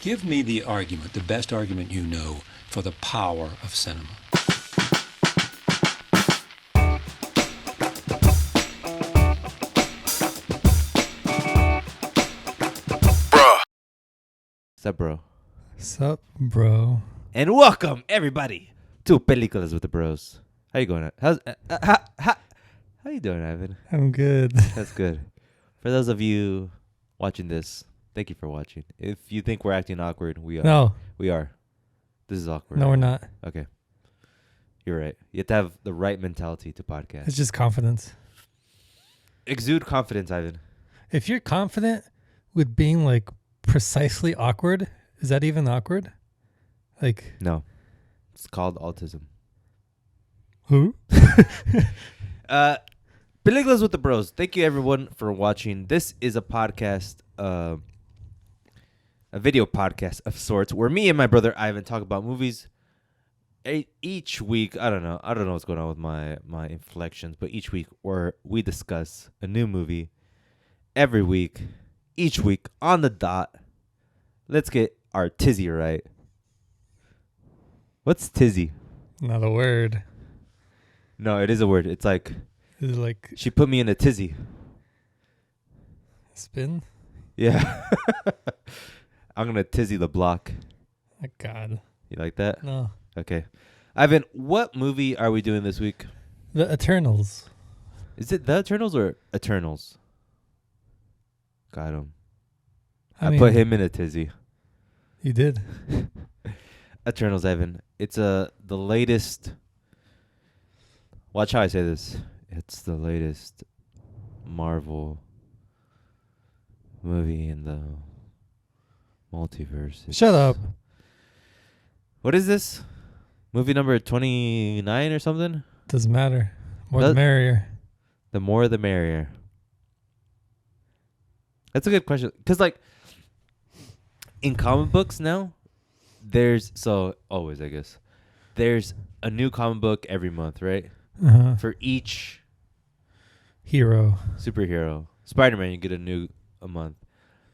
Give me the argument, the best argument you know, for the power of cinema. What's up, bro? Sup, bro? And welcome, everybody, to Peliculas with the Bros. How you going? How you doing, Ivan? I'm good. That's good. For those of you watching this, thank you for watching. If you think we're acting awkward, we are. No, We are. This is awkward. no, we're not. Okay. You're right. You have to have the right mentality to podcast. It's just confidence. Exude confidence, Ivan. If you're confident with being like precisely awkward, is that even awkward? Like, No. It's called autism. who? Peliculas with the Bros. Thank you, everyone, for watching. This is a podcast, a video podcast of sorts, where me and my brother Ivan talk about movies. Each week, I don't know what's going on with my inflections, but each week, we discuss a new movie. Every week, each week, on the dot. Let's get our tizzy right. What's tizzy? Not a word. No, it is a word. It's like Is it like she put me in a tizzy. spin? Yeah. I'm going to tizzy the block. Oh, God. You like that? No. Okay. Ivan, what movie are we doing this week? The Eternals. Is it The Eternals or Eternals? Got him. I mean, put him in a tizzy. You did. Eternals, Ivan. It's the latest. Watch how I say this. It's the latest Marvel movie in the multiverse. Shut up. What is this? Movie number 29 or something? Doesn't matter. More the merrier. The more the merrier. That's a good question. Because, like, in comic books now, always, I guess, there's a new comic book every month, right? Uh-huh. For each Hero. superhero. Spider-Man, you get a month.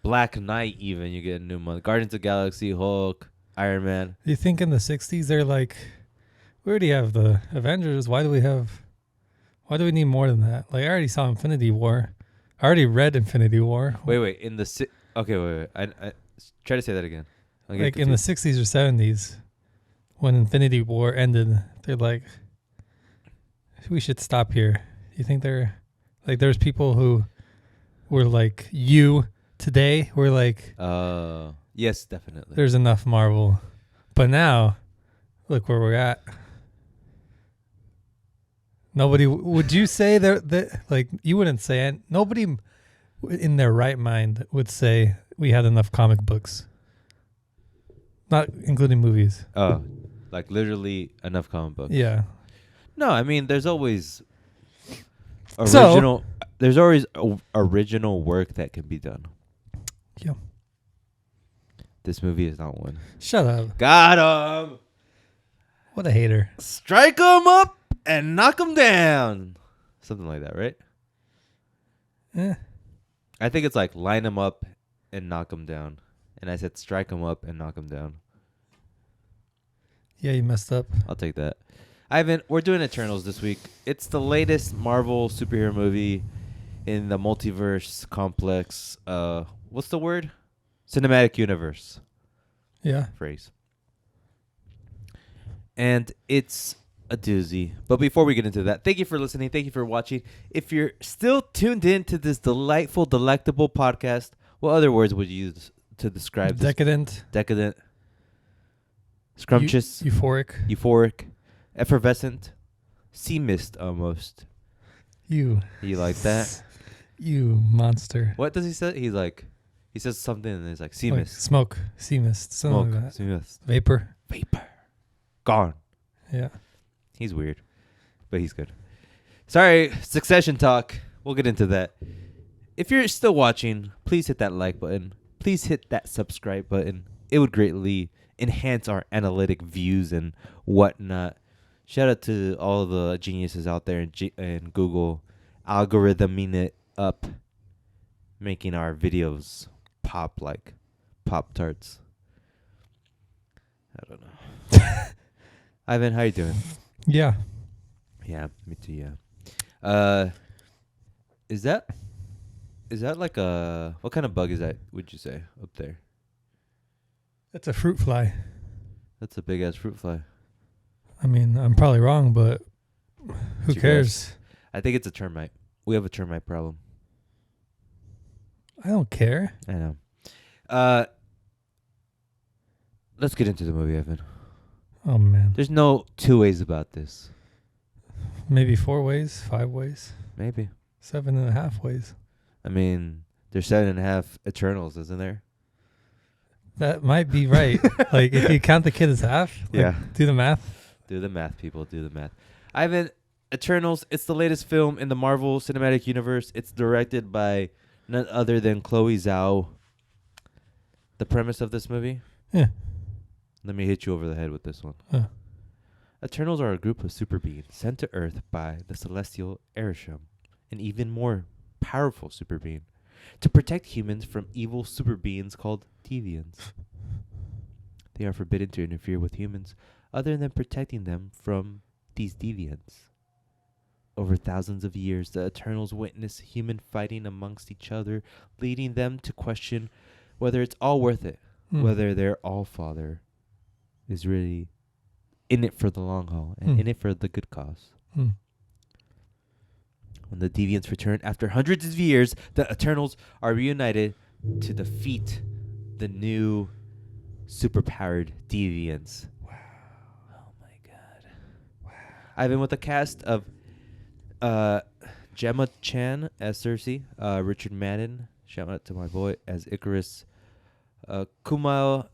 Black Knight, even, you get a new month. Guardians of the Galaxy, Hulk, Iron Man. You think in the 60s they're like, we already have the Avengers. Why do we need more than that? Like, I already saw Infinity War. I already read Infinity War. Wait. Wait. I try to say that again. Like in the 60s or 70s, when Infinity War ended, they're like, we should stop here. You think they're like, there's people who were like, you today were like, yes, definitely. there's enough Marvel. But now, look where we're at. Nobody, would you say that like, you wouldn't say it. Nobody in their right mind would say we had enough comic books. Not including movies. Oh, like literally enough comic books. Yeah. No, I mean there's always So- original work that can be done. Yeah. This movie is not one. Shut up. Got him. What a hater. Strike him up and knock him down. Something like that, right? Eh. I think it's like line him up and knock him down. And I said strike him up and knock him down. Yeah, you messed up. I'll take that. Ivan, we're doing Eternals this week. It's the latest Marvel superhero movie in the multiverse complex. What's the word? Cinematic universe. Yeah. Phrase. And it's a doozy. But before we get into that, thank you for listening. Thank you for watching. If you're still tuned in to this delightful, delectable podcast, what other words would you use to describe this? Decadent. Scrumptious. Euphoric. Effervescent. Sea mist almost. You like that? You monster. What does he say? He says something and he's like sea Like mist. smoke. Sea mist. Something like that. Sea mist. Vapor. Gone. Yeah. He's weird, but he's good. Sorry, Succession talk. We'll get into that. If you're still watching, please hit that like button. Please hit that subscribe button. It would greatly enhance our analytic views and whatnot. Shout out to all the geniuses out there in Google algorithming it up, making our videos pop like Pop-Tarts. I don't know. Ivan, how you doing? Yeah. Yeah, me too. Yeah. Is that like a what kind of bug is that? Would you say up there? That's a fruit fly. That's a big ass fruit fly. I mean, I'm probably wrong, but who What's your cares? guess? I think it's a termite. We have a termite problem. I don't care. I know. Let's get into the movie, Evan. Oh, man. There's no two ways about this. Maybe 4 ways, 5 ways, Maybe. 7.5 ways. I mean, there's 7.5 Eternals, isn't there? That might be right. Like, if you count the kid as half, like, Yeah. do the math. Do the math, people. Do the math. Ivan, Eternals, it's the latest film in the Marvel Cinematic Universe. It's directed by none other than Chloe Zhao. The premise of this movie? Yeah. Let me hit you over the head with this one. Huh. Eternals are a group of super beings sent to Earth by the celestial Erisham, an even more powerful super being, to protect humans from evil super beings called Deviants. They are forbidden to interfere with humans other than protecting them from these deviants. Over thousands of years, the Eternals witness human fighting amongst each other, leading them to question whether it's all worth it, whether their All-Father is really in it for the long haul and in it for the good cause. When the Deviants return after hundreds of years, the Eternals are reunited to defeat the new superpowered Deviants. Wow. Oh my god. Wow. I've been with a cast of Gemma Chan as Cersei, Richard Madden, shout out to my boy, as Icarus, Kumail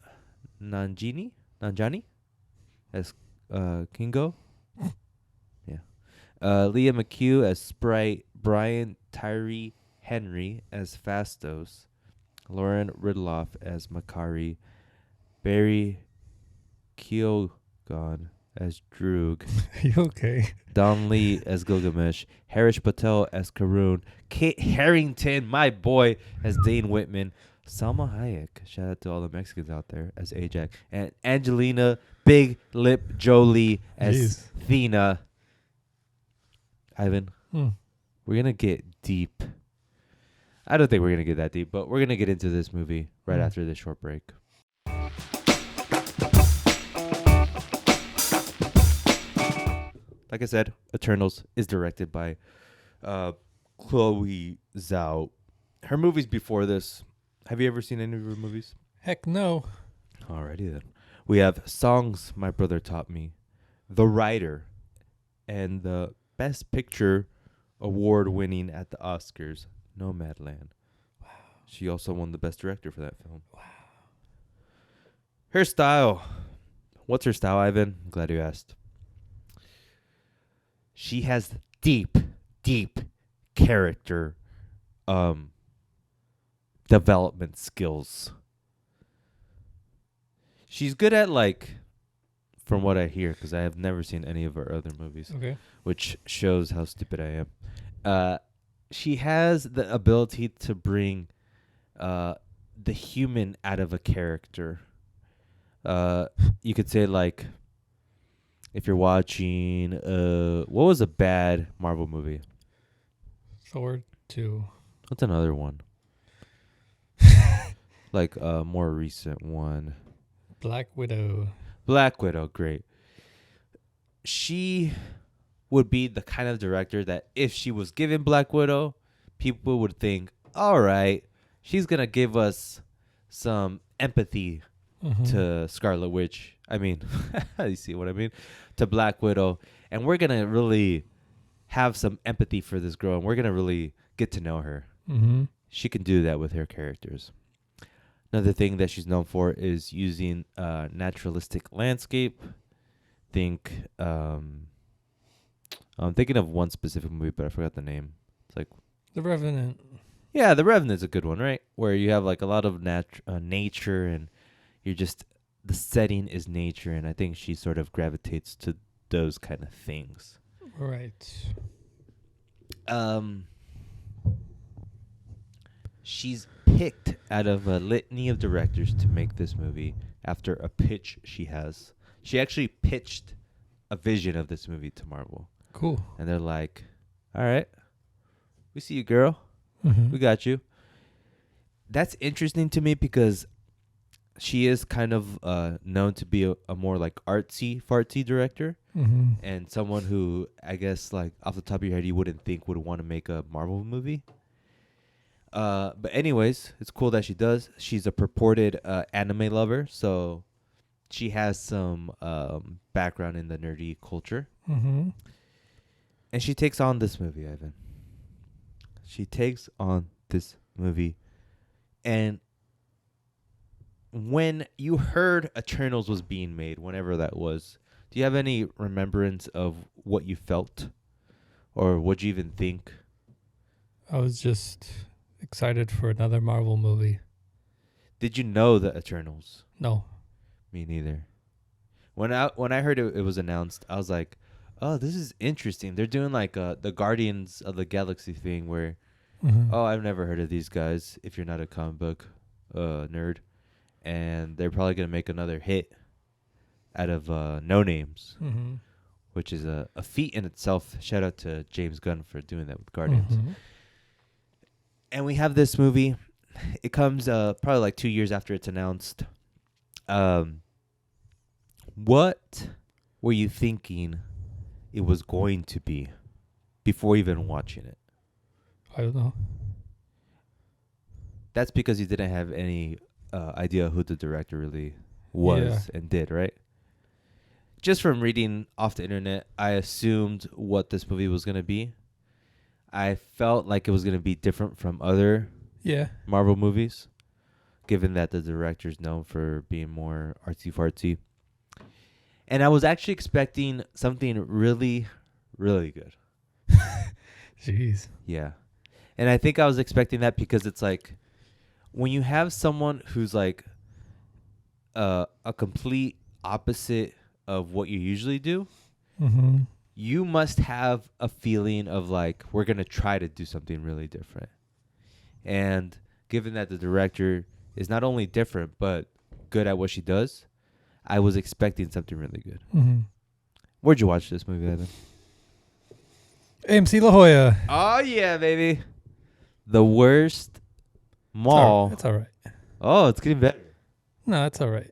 Nanjiani as Kingo. Yeah. Leah McHugh as Sprite, Brian Tyree Henry as Fastos, Lauren Ridloff as Makari, Barry Keoghan as Droog, Are you okay? Don Lee as Gilgamesh, Harish Patel as Karun, Kate Harrington, my boy, as Dane Whitman, Salma Hayek, shout out to all the Mexicans out there, as Ajax, and Angelina Big Lip Jolie as Thena. Ivan, we're going to get deep. I don't think we're going to get that deep, but we're going to get into this movie right after this short break. Like I said, Eternals is directed by Chloe Zhao. Her movies before this, have you ever seen any of her movies? Heck no. Alrighty then. We have Songs My Brother Taught Me, The Writer, and the Best Picture award winning at the Oscars, Nomadland. Wow. She also won the Best Director for that film. Wow. Her style. What's her style, Ivan? I'm glad you asked. She has deep character development skills. She's good at, like, from what I hear, because I have never seen any of her other movies, which shows how stupid I am. She has the ability to bring the human out of a character. You could say, like, if you're watching, what was a bad Marvel movie? Thor 2. What's another one? Like a more recent one. Black Widow. Black Widow, great. She would be the kind of director that if she was given Black Widow, people would think, all right, she's going to give us some empathy to Scarlet Witch. I mean, you see what I mean? To Black Widow. And we're going to really have some empathy for this girl, and we're going to really get to know her. She can do that with her characters. Another thing that she's known for is using naturalistic landscape. I'm thinking of one specific movie, but I forgot the name. It's like The Revenant. Yeah, The Revenant's a good one, right? Where you have like a lot of nature, and you're just the setting is nature, and I think she sort of gravitates to those kind of things. she's picked out of a litany of directors to make this movie after a pitch she has. She actually pitched a vision of this movie to Marvel. Cool. And they're like, all right, we see you, girl. Mm-hmm. We got you. That's interesting to me because she is kind of known to be a more like artsy-fartsy director. Mm-hmm. And someone who, I guess, like, off the top of your head, you wouldn't think would want to make a Marvel movie. But anyways, it's cool that she does. She's a purported anime lover, so she has some background in the nerdy culture. Mm-hmm. And she takes on this movie, Ivan. She takes on this movie. And when you heard Eternals was being made, whenever that was, do you have any remembrance of what you felt? Or what you even think? I was just excited for another Marvel movie. Did you know the Eternals? No. Me neither. When I heard it was announced, I was like, oh, this is interesting. They're doing like the Guardians of the Galaxy thing where, Mm-hmm. oh, I've never heard of these guys if you're not a comic book nerd. And they're probably going to make another hit out of No Names, Mm-hmm. which is a feat in itself. Shout out to James Gunn for doing that with Guardians. Mm-hmm. And we have this movie. It comes probably like 2 years after it's announced. What were you thinking it was going to be before even watching it? I don't know. That's because you didn't have any idea who the director really was and did, right? Just from reading off the internet, I assumed what this movie was going to be. I felt like it was going to be different from other Marvel movies, given that the director's known for being more artsy-fartsy. And I was actually expecting something really, really good. Jeez. Yeah. And I think I was expecting that because it's like, when you have someone who's like a complete opposite of what you usually do, Mm-hmm. you must have a feeling of like, we're going to try to do something really different. And given that the director is not only different, but good at what she does, I was expecting something really good. Mm-hmm. Where'd you watch this movie, Evan? AMC La Jolla. Oh, yeah, baby. The worst mall. It's all right. Oh, it's getting better. No, it's all right.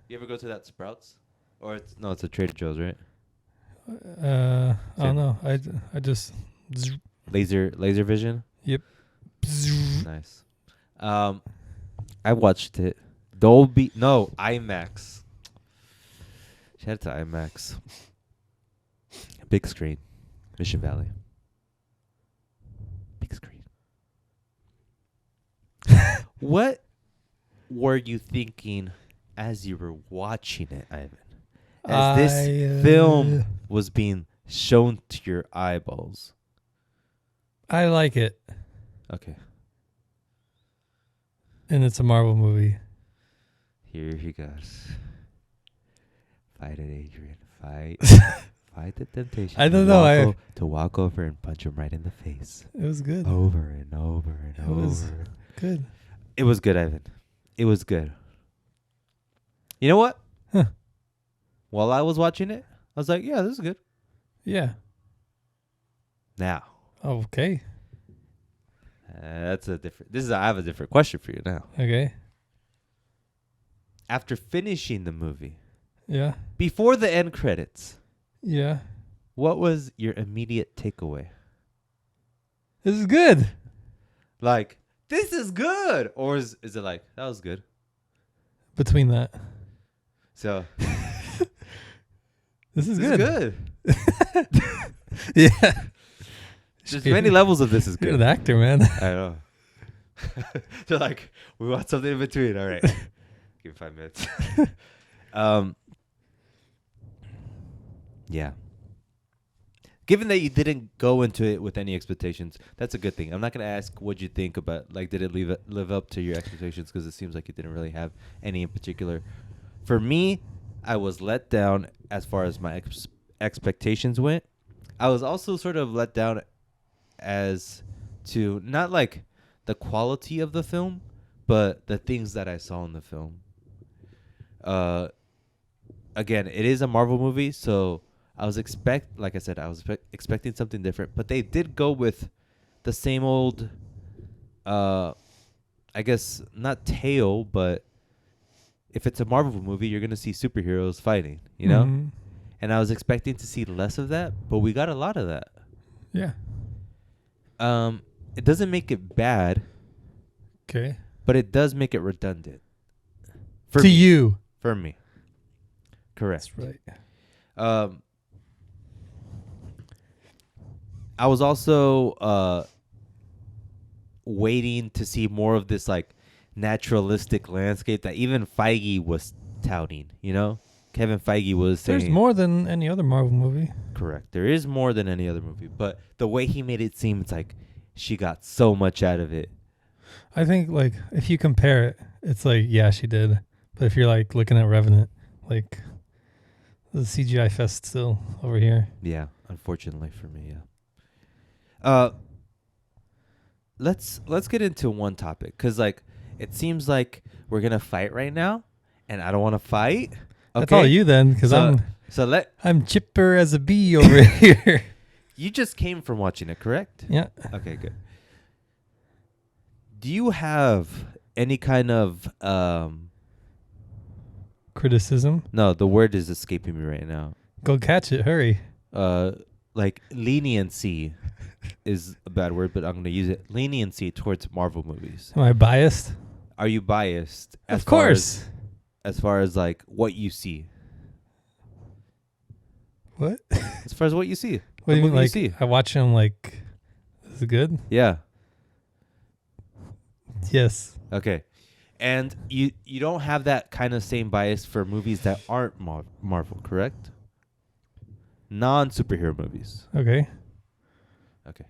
You ever go to that Sprouts? Or it's a Trader Joe's, right? I don't know. I just. Laser Vision? Yep. Nice. I watched it. IMAX. Shout out to IMAX. Big screen. Mission Valley. Big screen. What were you thinking as you were watching it, Ivan? As this film was being shown to your eyeballs. I like it. Okay. And it's a Marvel movie. Here he goes. Fight it, Adrian. Fight. Fight the temptation. I don't know. To walk over and punch him right in the face. It was good. Over and over and over. It was good. It was good, Ivan. It was good. You know what? Huh. While I was watching it, I was like, yeah, this is good. Yeah. Now. Okay. I have a different question for you now. Okay. After finishing the movie, Yeah. before the end credits, Yeah. what was your immediate takeaway? This is good. Like, this is good. Or is it like, that was good? Between that. So, This is this good. is good. Yeah. There's many levels of this is You're good. an actor, man. I know. They're like, we want something in between. All right. Give me 5 minutes. Yeah. Given that you didn't go into it with any expectations, that's a good thing. I'm not going to ask what you think about, like, did it live up to your expectations? Because it seems like you didn't really have any in particular. For me, I was let down as far as my expectations went. I was also sort of let down as to not like the quality of the film, but the things that I saw in the film. Again, it is a Marvel movie, so I was expecting something different, but they did go with the same old, I guess not tale, but if it's a Marvel movie, you're gonna see superheroes fighting, you know. Mhm. And I was expecting to see less of that, but we got a lot of that. Yeah. It doesn't make it bad, Okay. but it does make it redundant. To me. you. For me. Correct. That's right. I was also waiting to see more of this like naturalistic landscape that even Feige was touting, you know? Kevin Feige was saying There's more than any other Marvel movie. correct. There is more than any other movie, but the way he made it seem, it's like she got so much out of it. I think like if you compare it, it's like yeah, she did. But if you're like looking at Revenant, like the CGI fest still over here. Yeah, unfortunately for me, yeah. Let's get into one topic, cuz like it seems like we're going to fight right now and I don't want to fight. Okay? That's all you then, because I'm chipper as a bee over here. You just came from watching it, correct? Yeah. Okay, good. Do you have any kind of Criticism. no, the word is escaping me right now. Go catch it. Hurry. Like leniency is a bad word, but I'm going to use it. Leniency towards Marvel movies. Am I biased? Are you biased? Of course. As far as like what you see. What? As far as what you see. What do you mean? movie Like see? I watch them. Like, is it good? Yeah. Yes. Okay. And you don't have that kind of same bias for movies that aren't Marvel, correct? Non-superhero movies. Okay. Okay.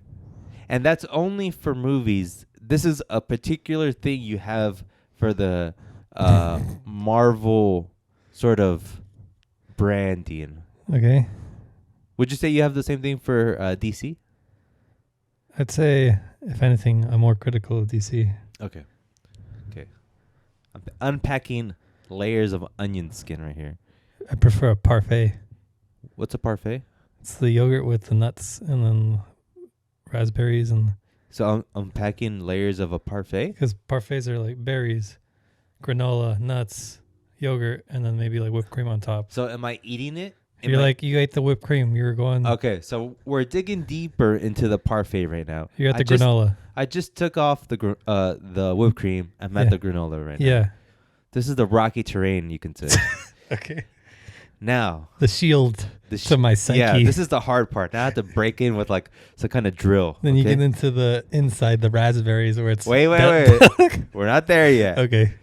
And that's only for movies. This is a particular thing you have for the Marvel sort of branding. Okay. Would you say you have the same thing for DC? I'd say, if anything, I'm more critical of DC. Okay. I'm unpacking layers of onion skin right here. I prefer a parfait. What's a parfait? It's the yogurt with the nuts and then raspberries, and So I'm unpacking layers of a parfait? because parfaits are like berries, granola, nuts, yogurt, and then maybe like whipped cream on top. So am I eating it? You're like, you ate the whipped cream. You're going. Okay, so we're digging deeper into the parfait right now. You got the granola. I just took off the whipped cream. I'm at the granola right now. Yeah. This is the rocky terrain, you can say. Okay. Now. The shield to my psyche. Yeah, this is the hard part. Now I have to break in with like some kind of drill. Then you get into the inside, the raspberries, where it's... Wait. We're not there yet. Okay.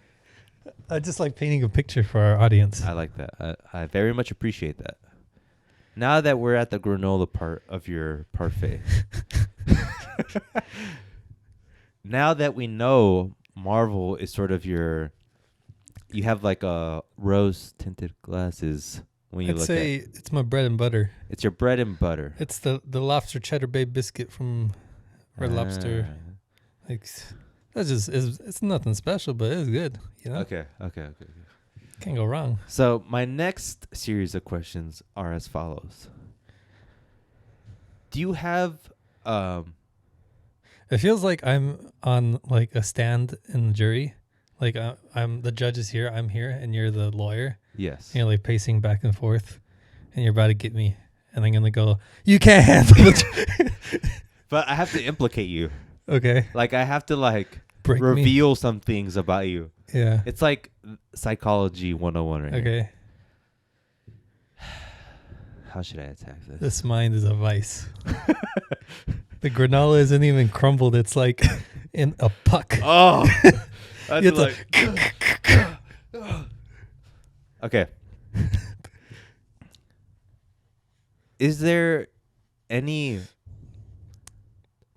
I just like painting a picture for our audience. I like that. I very much appreciate that. Now that we're at the granola part of your parfait. Now that we know Marvel is sort of your... You have like a rose-tinted glasses when you I'd look say at... it's my bread and butter. It's your bread and butter. It's the lobster cheddar bay biscuit from Red Lobster. Like, that's just... It's nothing special, but it's good. You know? Okay. Can't go wrong. So my next series of questions are as follows. Do you have It feels like I'm on like a stand in the jury. Like I'm the judge is here, I'm here, and you're the lawyer. yes. And you're like pacing back and forth, and you're about to get me, and I'm gonna go, you can't handle it. But I have to implicate you. Okay. Like I have to like Break me. reveal some things about you. Yeah. It's like psychology 101 right here. Okay. How should I attack this? This mind is a vice. The granola isn't even crumbled. It's like in a puck. Oh. That's You have like Okay. Is there any...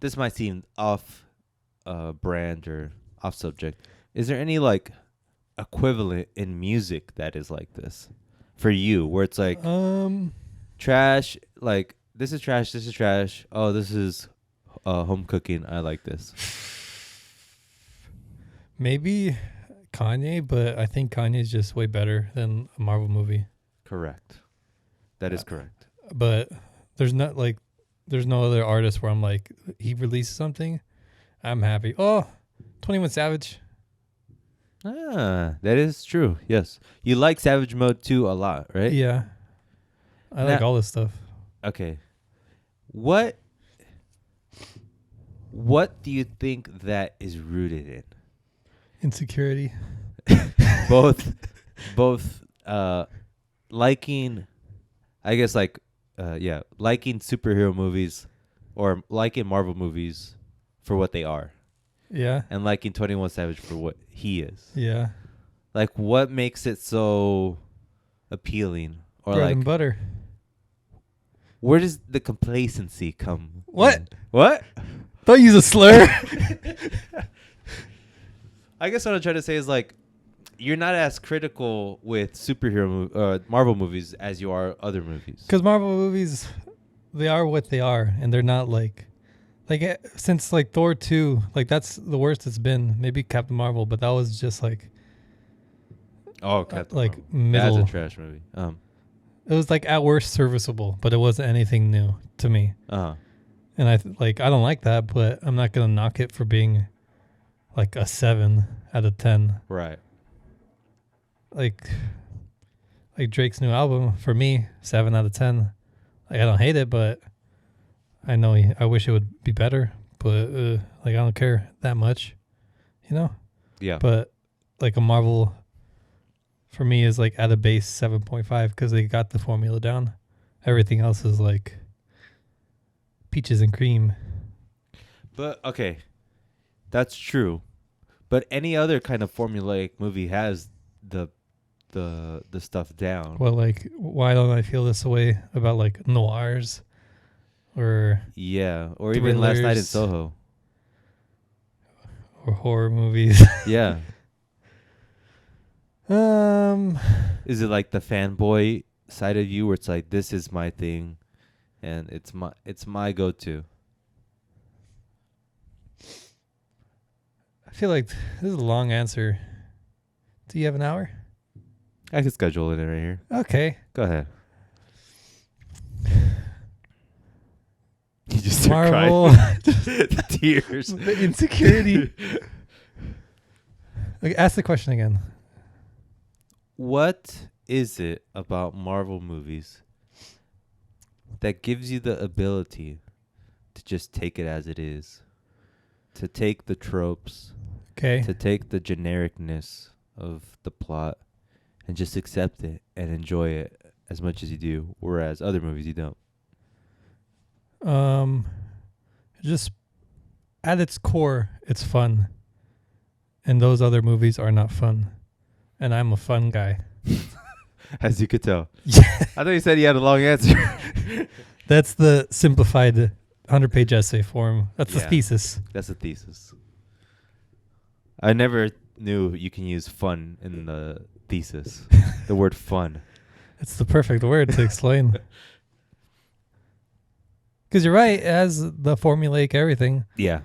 This might seem off brand or off subject. Is there any like equivalent in music that is like this for you, where it's like trash, like this is trash, oh, this is home cooking, I like this? Maybe Kanye, but I think Kanye's just way better than a Marvel movie. Correct. That is correct. But there's no other artist where I'm like, he releases something, I'm happy. Oh, 21 Savage. That is true. Yes. You like Savage Mode 2 a lot, right? Yeah. I like all this stuff. Okay. What do you think that is rooted in? Insecurity. both liking, I guess, liking superhero movies or liking Marvel movies for what they are, Yeah. and liking 21 Savage for what he is. Yeah. Like, what makes it so appealing? Or Bread like, and butter. where does the complacency come? What? in? What? Don't use a slur. I guess what I'm trying to say is, like, you're not as critical with Marvel movies as you are other movies. Because Marvel movies, they are what they are, and they're not since like Thor 2, like that's the worst it's been. Maybe Captain Marvel, but that was just like Captain like Marvel. middle. That's a trash movie. It was like at worst serviceable, but it wasn't anything new to me. And I don't like that, but I'm not gonna knock it for being like a 7 out of 10. Right. Like Drake's new album, for me, 7 out of 10. Like, I don't hate it, but I know I wish it would be better. But I don't care that much, you know. Yeah. But like a Marvel, for me, is like at a base 7.5 because they got the formula down. Everything else is like peaches and cream. But okay, that's true. But any other kind of formulaic movie has the stuff down. Well, like, why don't I feel this way about like noirs or or even Last Night in thrillers Soho. or horror movies? Yeah. Is it like the fanboy side of you where it's like, this is my thing and it's my go-to? I feel like this is a long answer. Do you have an hour? I can schedule it in right here. Okay. Go ahead. You just start Marvel. crying. The tears. The insecurity. Okay, ask the question again. What is it about Marvel movies that gives you the ability to just take it as it is? To take the tropes, Okay. to take the genericness of the plot and just accept it and enjoy it as much as you do, whereas other movies you don't. Just at its core, it's fun. And those other movies are not fun. And I'm a fun guy. As you could tell. Yeah. I thought you said you had a long answer. That's the simplified 100-page essay form. That's the Yeah. thesis. That's a thesis. I never knew you can use fun in the thesis. The word fun. It's the perfect word to explain. Because you're right, it has the formulaic everything, Yeah.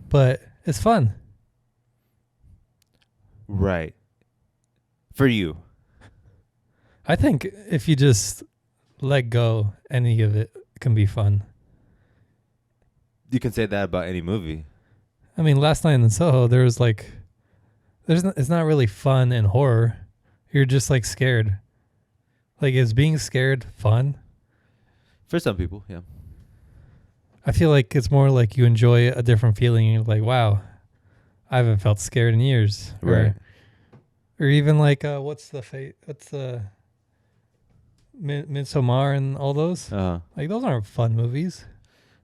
but it's fun. Right. For you. I think if you just let go, any of it can be fun. You can say that about any movie. I mean, Last Night in Soho, there was like, it's not really fun and horror. You're just like scared. Like, is being scared fun? For some people, yeah. I feel like it's more like you enjoy a different feeling. You're like, wow, I haven't felt scared in years. Right. Or even like, what's the Midsommar and all those? Like, those aren't fun movies,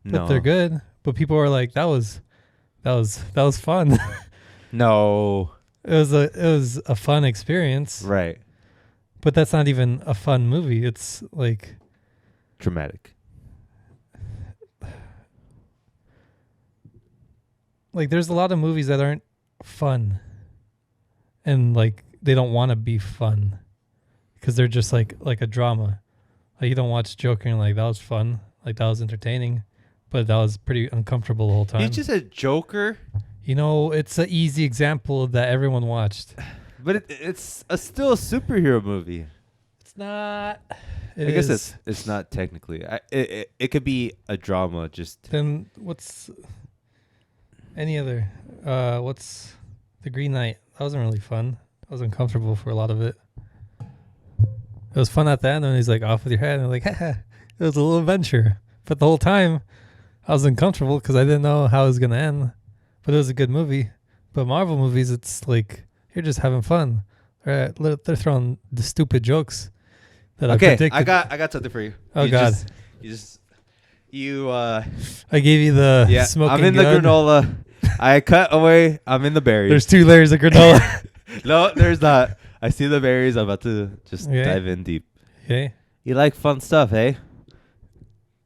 but they're good. But people are like, that was fun. No. It was a fun experience. Right. But that's not even a fun movie. It's like Dramatic. Like, there's a lot of movies that aren't fun. And like, they don't want to be fun. Because they're just like a drama. Like, you don't watch Joker and like, that was fun. Like, that was entertaining. But that was pretty uncomfortable the whole time. You just said Joker? You know, it's an easy example that everyone watched. But it's still a superhero movie. It's not. I guess it's not technically. It could be a drama. Just Then what's any other? What's the Green Knight? That wasn't really fun. I was uncomfortable for a lot of it. It was fun at the end when he's like off with your head, and I'm like, haha, it was a little adventure. But the whole time, I was uncomfortable because I didn't know how it was gonna end. But it was a good movie. But Marvel movies, it's like you're just having fun. They're throwing the stupid jokes that I predicted. I got something for you. Oh, God. I gave you the smoking I'm in gun. the granola. I cut away. I'm in the berries. There's 2 layers of granola. No, there's not. I see the berries. I'm about to just dive in deep. Okay. You like fun stuff, eh?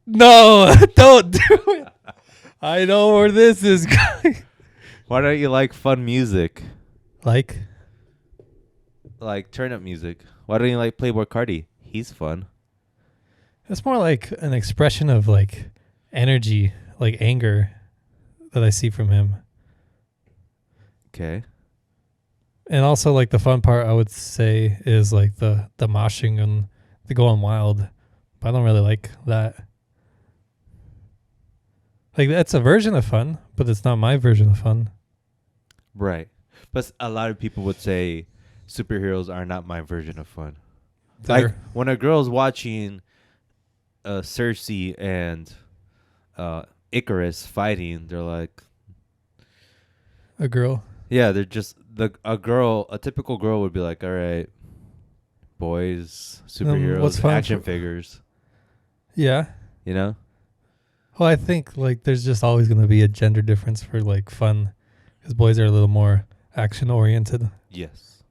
No, don't do it. I know where this is going. Why don't you like fun music? Like Turn up music. Why don't you like Playboy Cardi? He's fun. it's more like an expression of like energy, like anger that I see from him. Okay. And also like the fun part I would say is like the moshing and the going wild. But I don't really like that. Like that's a version of fun, but it's not my version of fun. Right. But a lot of people would say superheroes are not my version of fun. Like when a girl's watching Cersei and Icarus fighting, they're like a girl. Yeah, they're just a typical girl would be like, all right, boys, superheroes, what's fun action figures. Yeah. You know? Well, I think like there's just always going to be a gender difference for like fun because boys are a little more action oriented. Yes.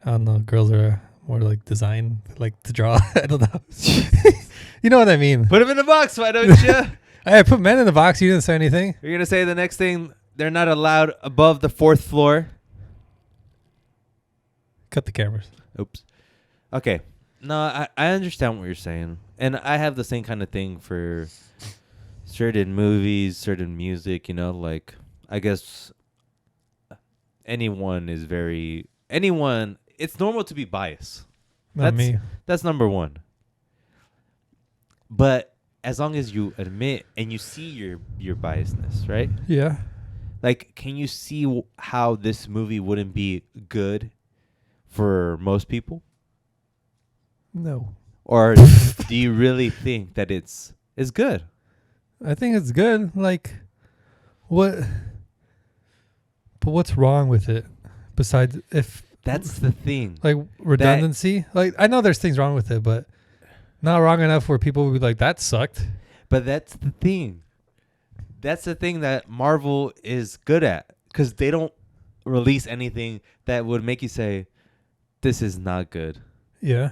I don't know. Girls are more like design, like to draw. I don't know. You know what I mean? Put them in the box, why don't you? I put men in the box. You didn't say anything. You're going to say the next thing, they're not allowed above the 4th floor. Cut the cameras. Oops. Okay. No, I understand what you're saying. And I have the same kind of thing for certain movies, certain music, you know, like I guess anyone, it's normal to be biased. Not me. That's number one. But as long as you admit and you see your biasness, right? Yeah. Like, can you see how this movie wouldn't be good for most people? No. Or do you really think that it's good? I think it's good. Like, what? But what's wrong with it? Besides, if that's the thing, like redundancy. Like, I know there's things wrong with it, but not wrong enough where people would be like, "That sucked." But that's the thing. That's the thing that Marvel is good at, because they don't release anything that would make you say, "This is not good." Yeah.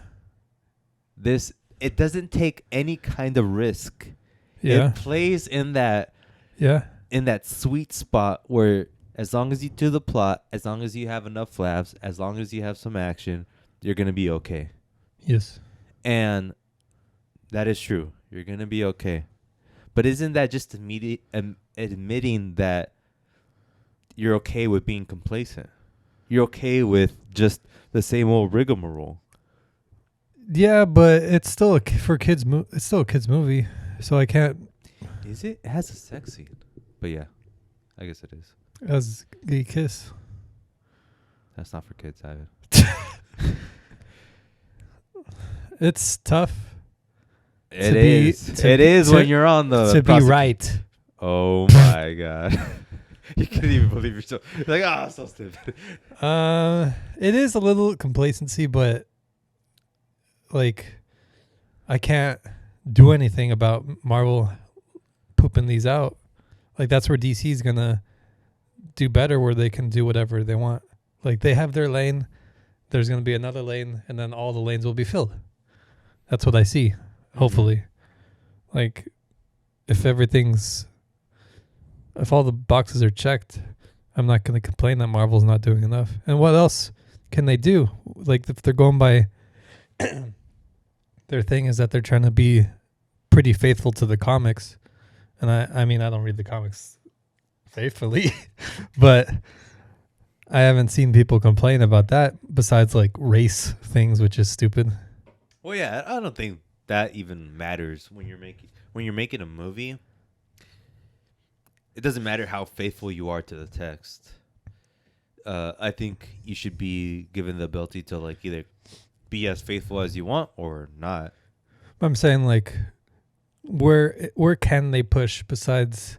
It doesn't take any kind of risk. Yeah. It plays in that sweet spot where as long as you do the plot, as long as you have enough laughs, as long as you have some action, you're going to be okay. Yes. And that is true. You're going to be okay. But isn't that just admitting that you're okay with being complacent? You're okay with just the same old rigmarole. Yeah, but it's still for kids. It's still a kids movie, so I can't. Is it? It has a sex scene, but yeah, I guess it is. As gay kiss. That's not for kids, either. It's tough. It is when you're on the to be right. Oh my god. You can't even believe yourself. You're like, I'm so stupid. It is a little complacency, but like I can't do anything about Marvel pooping these out. Like that's where DC's gonna do better, where they can do whatever they want. Like they have their lane, there's gonna be another lane, and then all the lanes will be filled. That's what I see. Hopefully. Like if all the boxes are checked, I'm not going to complain that Marvel's not doing enough. And what else can they do? Like if they're going by their thing is that they're trying to be pretty faithful to the comics. And I mean, I don't read the comics faithfully, but I haven't seen people complain about that besides like race things, which is stupid. Well, yeah, I don't think that even matters when you're making a movie. It doesn't matter how faithful you are to the text. I think you should be given the ability to like either be as faithful as you want or not. I'm saying like, where can they push besides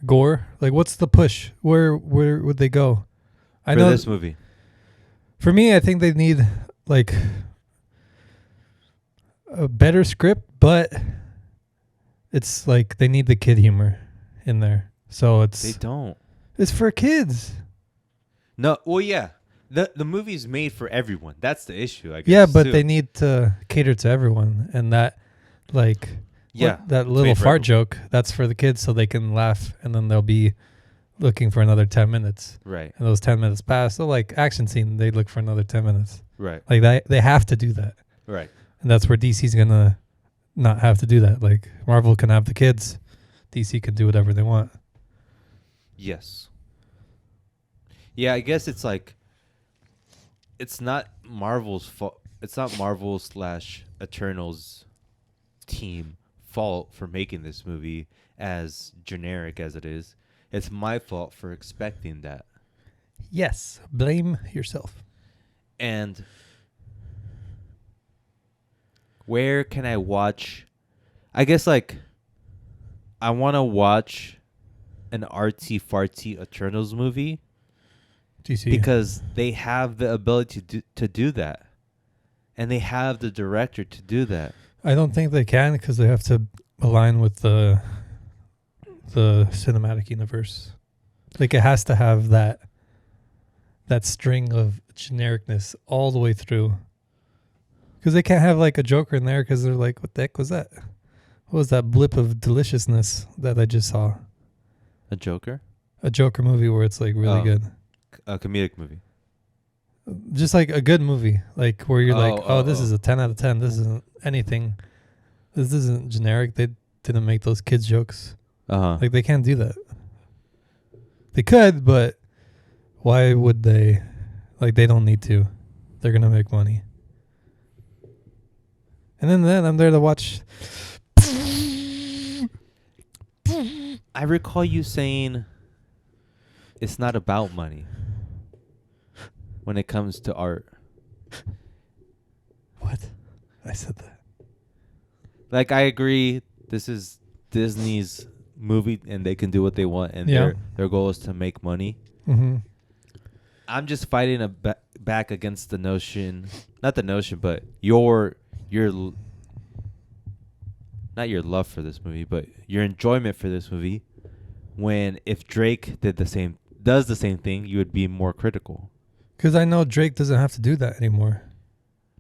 gore? Like, what's the push? Where would they go? I For know this movie. For me, I think they need like a better script, but it's like they need the kid humor in there. So They don't. it's for kids. No, well, yeah. The movie's made for everyone. That's the issue, I guess. Yeah, but too. they need to cater to everyone, and that like Yeah, that it's little made for fart everyone. joke, that's for the kids so they can laugh, and then they'll be looking for another 10 minutes. Right, And those 10 minutes pass. So like action scene, they look for another 10 minutes. right, Like they have to do that. right. And that's where DC's going to not have to do that. Like Marvel can have the kids. DC can do whatever they want. Yes. Yeah, I guess it's like it's not Marvel's fault. It's not Marvel / Eternals team fault for making this movie as generic as it is. It's my fault for expecting that. Yes. Blame yourself. And where can I watch? I guess like I want to watch an artsy fartsy Eternals movie DC. because they have the ability to do that, and they have the director to do that. I don't think they can because they have to align with the cinematic universe. Like it has to have that string of genericness all the way through. Because they can't have like a Joker in there because they're like, what the heck was that? What was that blip of deliciousness that I just saw? A Joker, A Joker movie where it's like really good. a comedic movie. Just like a good movie. Like where you're this oh. is a 10 out of 10. This isn't anything. This isn't generic. They didn't make those kids jokes. Like they can't do that. They could, but why would they? Like they don't need to. They're gonna make money. And then I'm there to watch. I recall you saying it's not about money when it comes to art. What? I said that. Like, I agree, this is Disney's movie and they can do what they want, and Yeah. their goal is to make money. Mm-hmm. I'm just fighting back against the notion, not the notion, but your not your love for this movie, but your enjoyment for this movie. When if Drake does the same thing, you would be more critical. Because I know Drake doesn't have to do that anymore.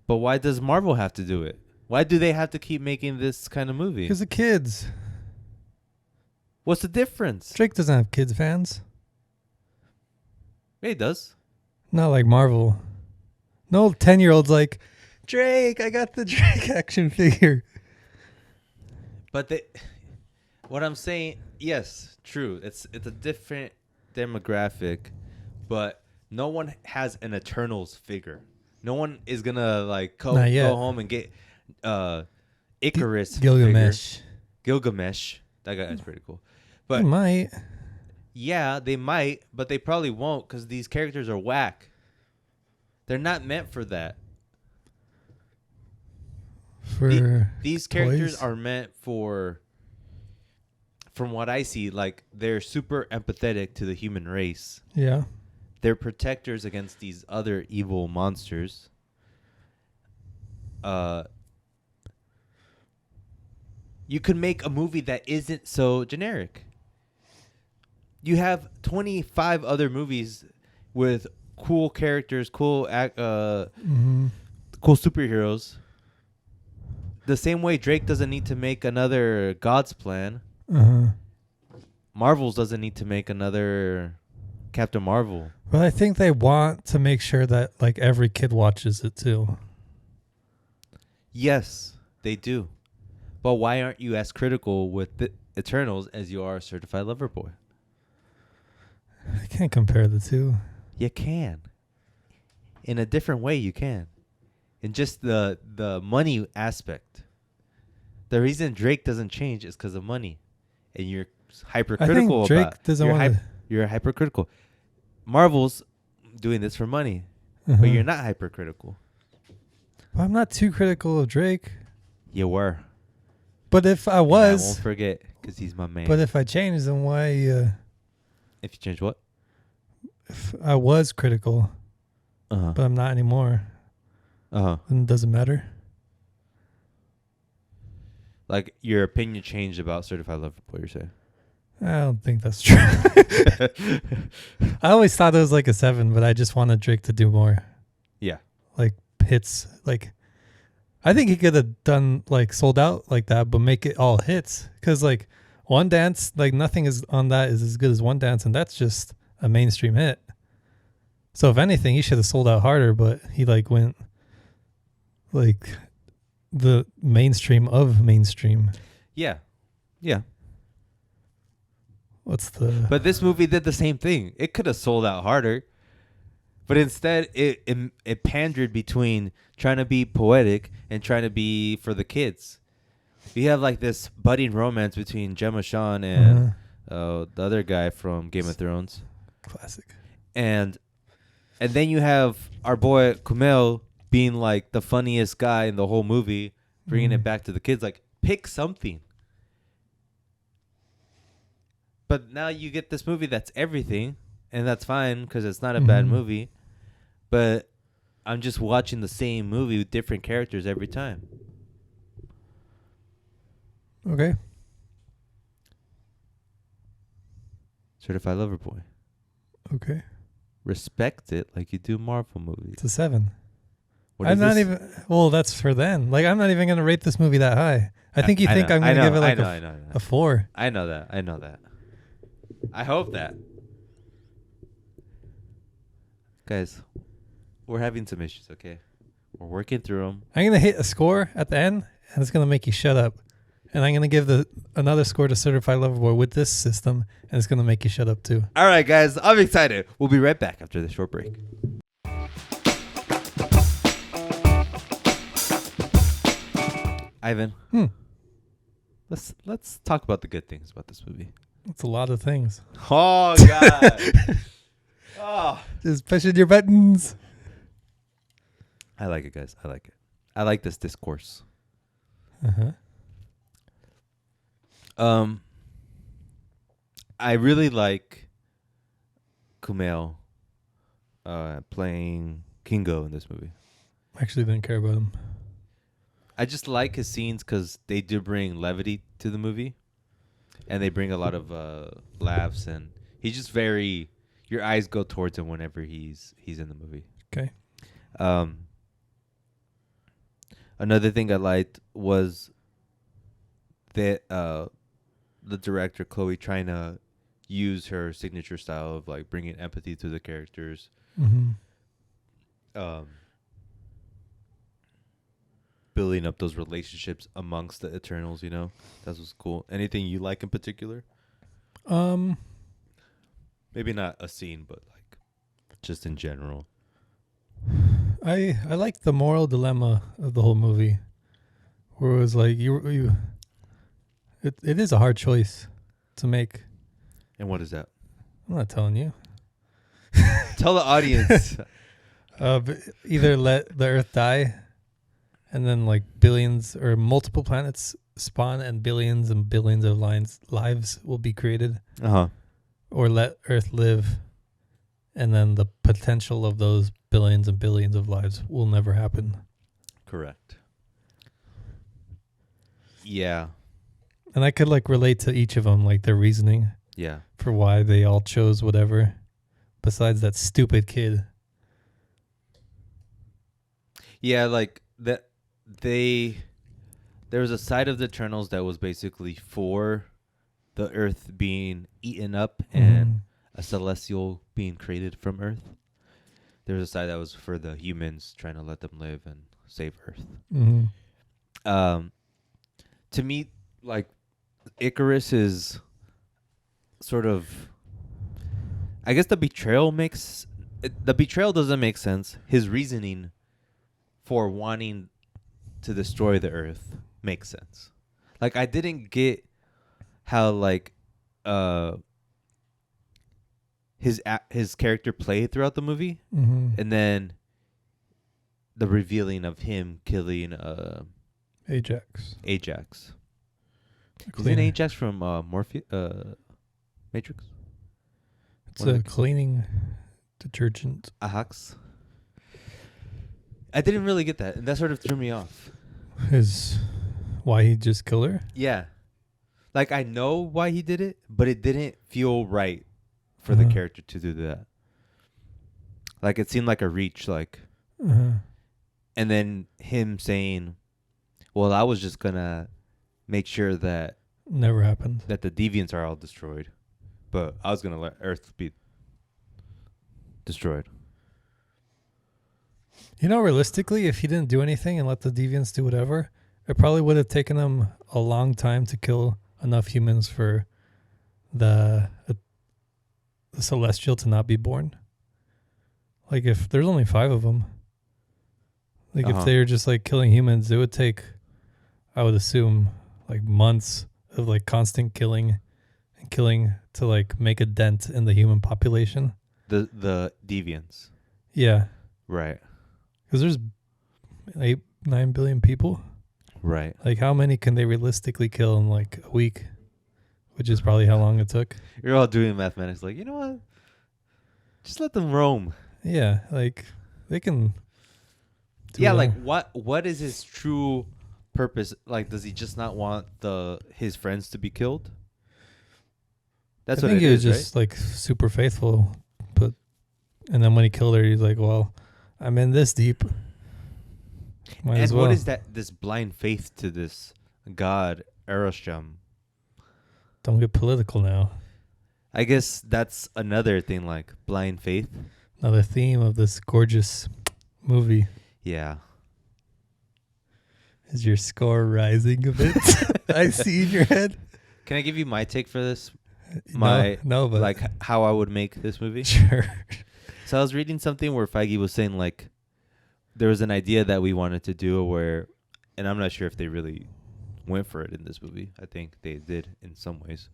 But why does Marvel have to do it? Why do they have to keep making this kind of movie? Because the kids. What's the difference? Drake doesn't have kids fans. Yeah, he does. Not like Marvel. No 10-year-old's like, Drake, I got the Drake action figure. But what I'm saying, yes, true. It's a different demographic, but no one has an Eternals figure. No one is gonna like go home and get Icarus Gilgamesh. figure. Gilgamesh. That guy is pretty cool. But They might. yeah, they might, but they probably won't because these characters are whack. They're not meant for that. These characters toys? are meant for, from what I see, like they're super empathetic to the human race. Yeah. They're protectors against these other evil monsters. You could make a movie that isn't so generic. You have 25 other movies with cool characters, cool superheroes. The same way Drake doesn't need to make another God's Plan. Uh-huh. Marvel's doesn't need to make another Captain Marvel. But I think they want to make sure that like every kid watches it too. Yes, they do. But why aren't you as critical with the Eternals as you are Certified Lover Boy? I can't compare the two. You can. In a different way, you can. In just the money aspect. The reason Drake doesn't change is because of money. And you're hypercritical I think Drake about doesn't want to. You're hypercritical. Marvel's doing this for money. Uh-huh. But you're not hypercritical. Well, I'm not too critical of Drake. You were. But if I And I was. won't forget because he's my man. But if I changed, then why? If you change what? If I was critical, Uh-huh. but I'm not anymore, Uh-huh. then it doesn't matter. Like your opinion changed about Certified Lover Boy, you're saying? I don't think that's true. I always thought it was like a 7, but I just wanted Drake to do more. Yeah. Like hits. Like I think he could have done like Sold Out like that, but make it all hits. Because like One Dance, like nothing is on that is as good as One Dance, and that's just a mainstream hit. So if anything, he should have sold out harder, but he like went like the mainstream of mainstream. Yeah. Yeah. What's the? But this movie did the same thing. It could have sold out harder. But instead, it pandered between trying to be poetic and trying to be for the kids. You have like this budding romance between Gemma Sean and the other guy from Game of Thrones. Classic. And then you have our boy Kumail being like the funniest guy in the whole movie, bringing it back to the kids. Like, pick something. But now you get this movie that's everything, and that's fine because it's not a bad movie. But I'm just watching the same movie with different characters every time. Okay. Certified Lover Boy. Okay. Respect it like you do Marvel movies. It's a 7. What I'm is not this? even. Well, that's for then. Like I'm not even gonna rate this movie that high. I think you think I'm gonna give it like a 4. I know that. I hope that. Guys, we're having some issues, okay? We're working through them. I'm gonna hit a score at the end, and it's gonna make you shut up. And I'm gonna give another score to Certified Lover Boy with this system, and it's gonna make you shut up too. All right, guys, I'm excited. We'll be right back after this short break. Ivan, let's talk about the good things about this movie. It's a lot of things. Oh God! Oh, Just pushing your buttons. I like it, guys. I like it. I like this discourse. I really like Kumail playing Kingo in this movie. Actually, didn't care about him. I just like his scenes because they do bring levity to the movie, and they bring a lot of laughs, and he's just very. Your eyes go towards him whenever he's in the movie. Okay. Another thing I liked was that the director Chloe trying to use her signature style of like bringing empathy to the characters. Building up those relationships amongst the Eternals, you know, that was cool. Anything you like in particular? Maybe not a scene, but like just in general. I like the moral dilemma of the whole movie, where it was like it is a hard choice to make. And what is that? I'm not telling you. Tell the audience. But either let the Earth die, and then like billions or multiple planets spawn, and billions of lives will be created. Or let Earth live, and then the potential of those billions and billions of lives will never happen. Correct. Yeah. And I could like relate to each of them, like their reasoning. Yeah. For why they all chose whatever, besides that stupid kid. Yeah, like that. There was a side of the Eternals that was basically for the Earth being eaten up and a celestial being created from Earth. There was a side that was for the humans trying to let them live and save Earth. To me, like Icarus is sort of, I guess the betrayal doesn't make sense. His reasoning for wanting to destroy the Earth makes sense. Like, I didn't get how like his character played throughout the movie, and then the revealing of him killing Ajax. Isn't Ajax from Matrix? It's a cleaning detergent. Ajax. I didn't really get that, and that sort of threw me off. Why he just killed her? Yeah. Like, I know why he did it, but it didn't feel right for the character to do that. Like, it seemed like a reach, like... And then him saying, well, I was just gonna make sure that... Never happened. That the deviants are all destroyed. But I was gonna let Earth be destroyed. You know, realistically, if he didn't do anything and let the deviants do whatever, it probably would have taken him a long time to kill enough humans for the celestial to not be born. Like, if there's only 5 of them, like if they were just like killing humans, it would take, I would assume, like months of like constant killing and killing to like make a dent in the human population. The deviants. Yeah. Right. Because there's 9 billion people. Right. Like, how many can they realistically kill in like a week? Which is probably how long it took. You're all doing mathematics like, you know what? Just let them roam. Yeah, like they can. Yeah, like what is his true purpose? Like, does he just not want his friends to be killed? That's what it is, he was just like super faithful, and then when he killed her, he's like, "Well, I'm in this deep. Might as well." What is this blind faith to this god Erosham? Don't get political now. I guess that's another thing, like blind faith. Another theme of this gorgeous movie. Yeah. Is your score rising a bit? I see in your head. Can I give you my take for this? No, but like how I would make this movie? Sure. So I was reading something where Feige was saying like there was an idea that we wanted to do where, and I'm not sure if they really went for it in this movie. I think they did in some ways,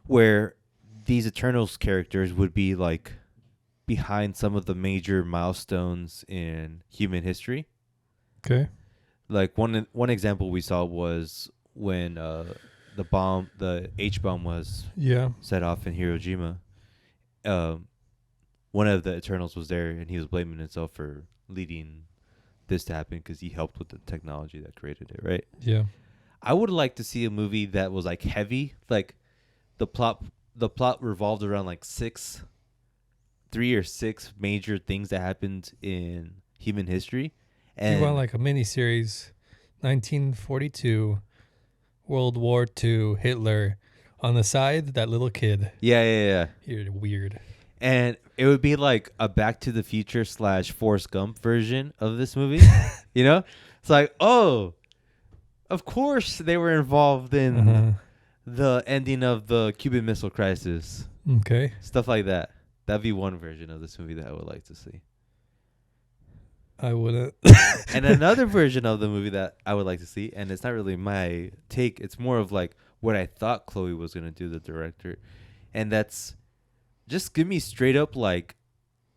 where these Eternals characters would be like behind some of the major milestones in human history. Okay. Like one example we saw was when the H-bomb was set off in Hiroshima. One of the Eternals was there, and he was blaming himself for leading this to happen because he helped with the technology that created it, right? Yeah. I would like to see a movie that was like heavy, like the plot revolved around like 3 or 6 major things that happened in human history. And you want like a mini series, 1942, World War II, Hitler. On the side, that little kid. Yeah. You're weird. And it would be like a Back to the Future / Forrest Gump version of this movie. You know? It's like, oh, of course they were involved in the ending of the Cuban Missile Crisis. Okay. Stuff like that. That'd be one version of this movie that I would like to see. I wouldn't. And another version of the movie that I would like to see, and it's not really my take, it's more of like what I thought Chloe was going to do, the director. And that's just give me straight up like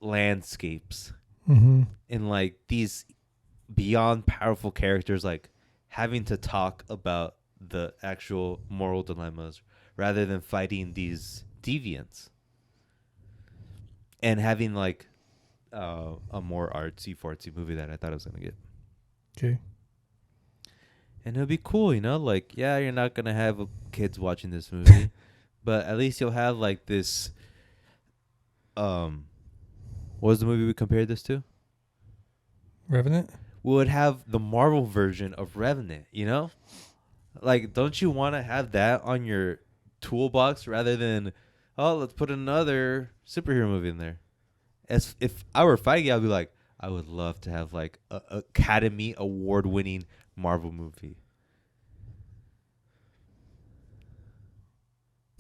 landscapes and like these beyond powerful characters like having to talk about the actual moral dilemmas rather than fighting these deviants. And having like a more artsy-fartsy movie that I thought I was going to get. Okay. And it'll be cool, you know? Like, yeah, you're not going to have kids watching this movie, but at least you'll have like this... what was the movie we compared this to? Revenant? We would have the Marvel version of Revenant, you know? Like, don't you want to have that on your toolbox rather than, oh, let's put another superhero movie in there? As if I were Feige, I'd be like, I would love to have like a Academy Award-winning Marvel movie.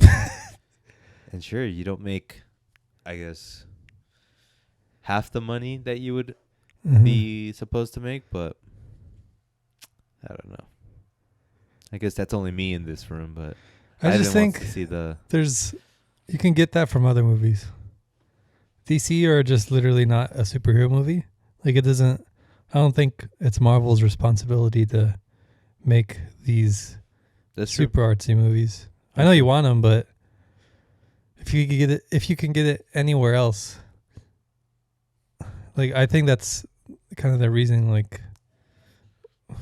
And sure, you don't make I guess, half the money that you would Mhm. be supposed to make, but I don't know. I guess that's only me in this room, but I just Ivan wants think to see the. you can get that from other movies. DC are just literally not a superhero movie. Like, it doesn't. I don't think it's Marvel's responsibility to make these That's true. super artsy movies. I know you want them, but if you can get it anywhere else, like, I think that's kind of the reason. Like, I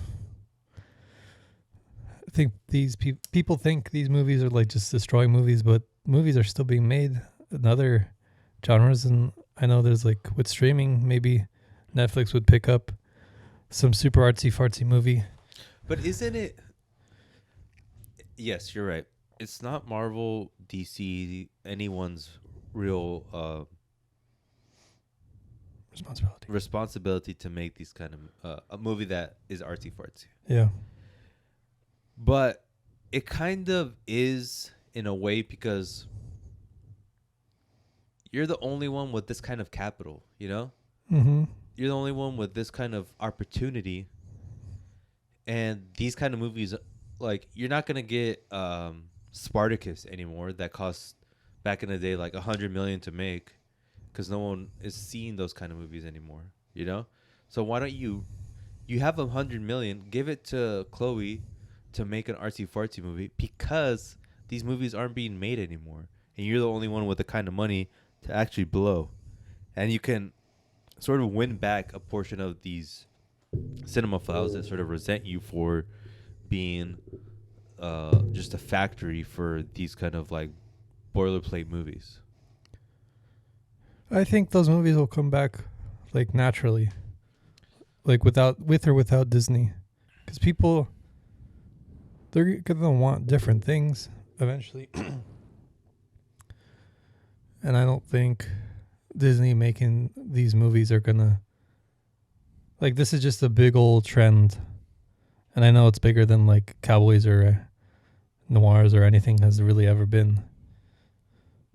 think these people think these movies are like just destroying movies, but movies are still being made in other genres. And I know there's like with streaming, maybe Netflix would pick up some super artsy fartsy movie. But isn't it? Yes, you're right. It's not Marvel, DC, anyone's real responsibility to make these kind of a movie that is artsy fartsy. Yeah. But it kind of is in a way because you're the only one with this kind of capital, you know? Mm-hmm. You're the only one with this kind of opportunity. And these kind of movies, like, you're not going to get Spartacus anymore that cost back in the day like $100 million to make because no one is seeing those kind of movies anymore, you know? So why don't you have $100 million, give it to Chloe to make an artsy fartsy movie because these movies aren't being made anymore. And you're the only one with the kind of money to actually blow. And you can sort of win back a portion of these cinemaphiles that sort of resent you for being just a factory for these kind of like boilerplate movies. I think those movies will come back like naturally, like with or without Disney, because people, they're gonna want different things eventually. And I don't think Disney making these movies are gonna, like, this is just a big old trend. And I know it's bigger than like Cowboys or noirs or anything has really ever been.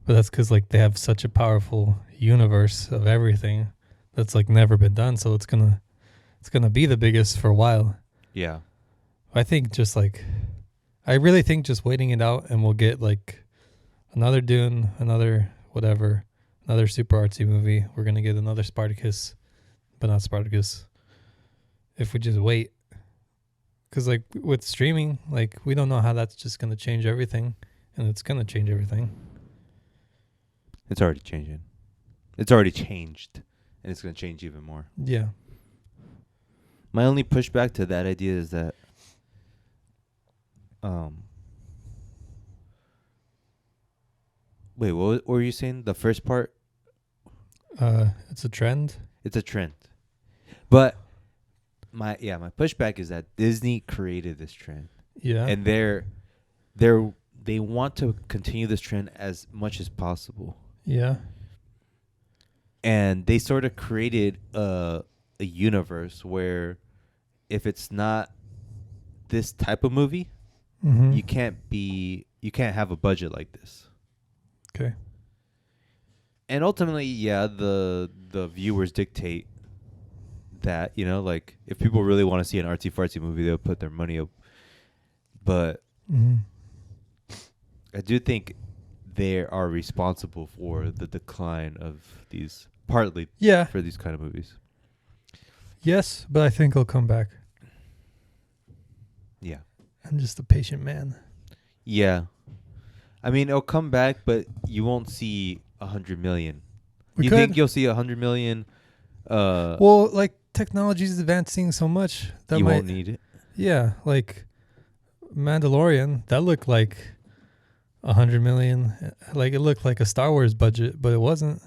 But that's because like they have such a powerful universe of everything that's like never been done. So it's gonna be the biggest for a while. Yeah. I think I really think just waiting it out and we'll get like another Dune, another whatever, another super artsy movie. We're gonna get another Spartacus, but not Spartacus. If we just wait. Because like with streaming, like we don't know how that's just going to change everything. And it's going to change everything. It's already changing. It's already changed. And it's going to change even more. Yeah. My only pushback to that idea is that wait, what were you saying? The first part? It's a trend. It's a trend. But my pushback is that Disney created this trend. Yeah. And they want to continue this trend as much as possible. Yeah. And they sort of created a universe where if it's not this type of movie, mm-hmm. you can't have a budget like this. Okay. And ultimately, yeah, the viewers dictate that, you know, like if people really want to see an artsy fartsy movie, they'll put their money up. But mm-hmm. I do think they are responsible for the decline of these, partly for these kind of movies. Yes, but I think it'll come back. Yeah. I'm just a patient man. Yeah. I mean, it'll come back, but you won't see 100 million. You think you'll see 100 million? Well, like, technology is advancing so much that you won't need it. Yeah, like Mandalorian, that looked like 100 million. Like, it looked like a Star Wars budget, but it wasn't.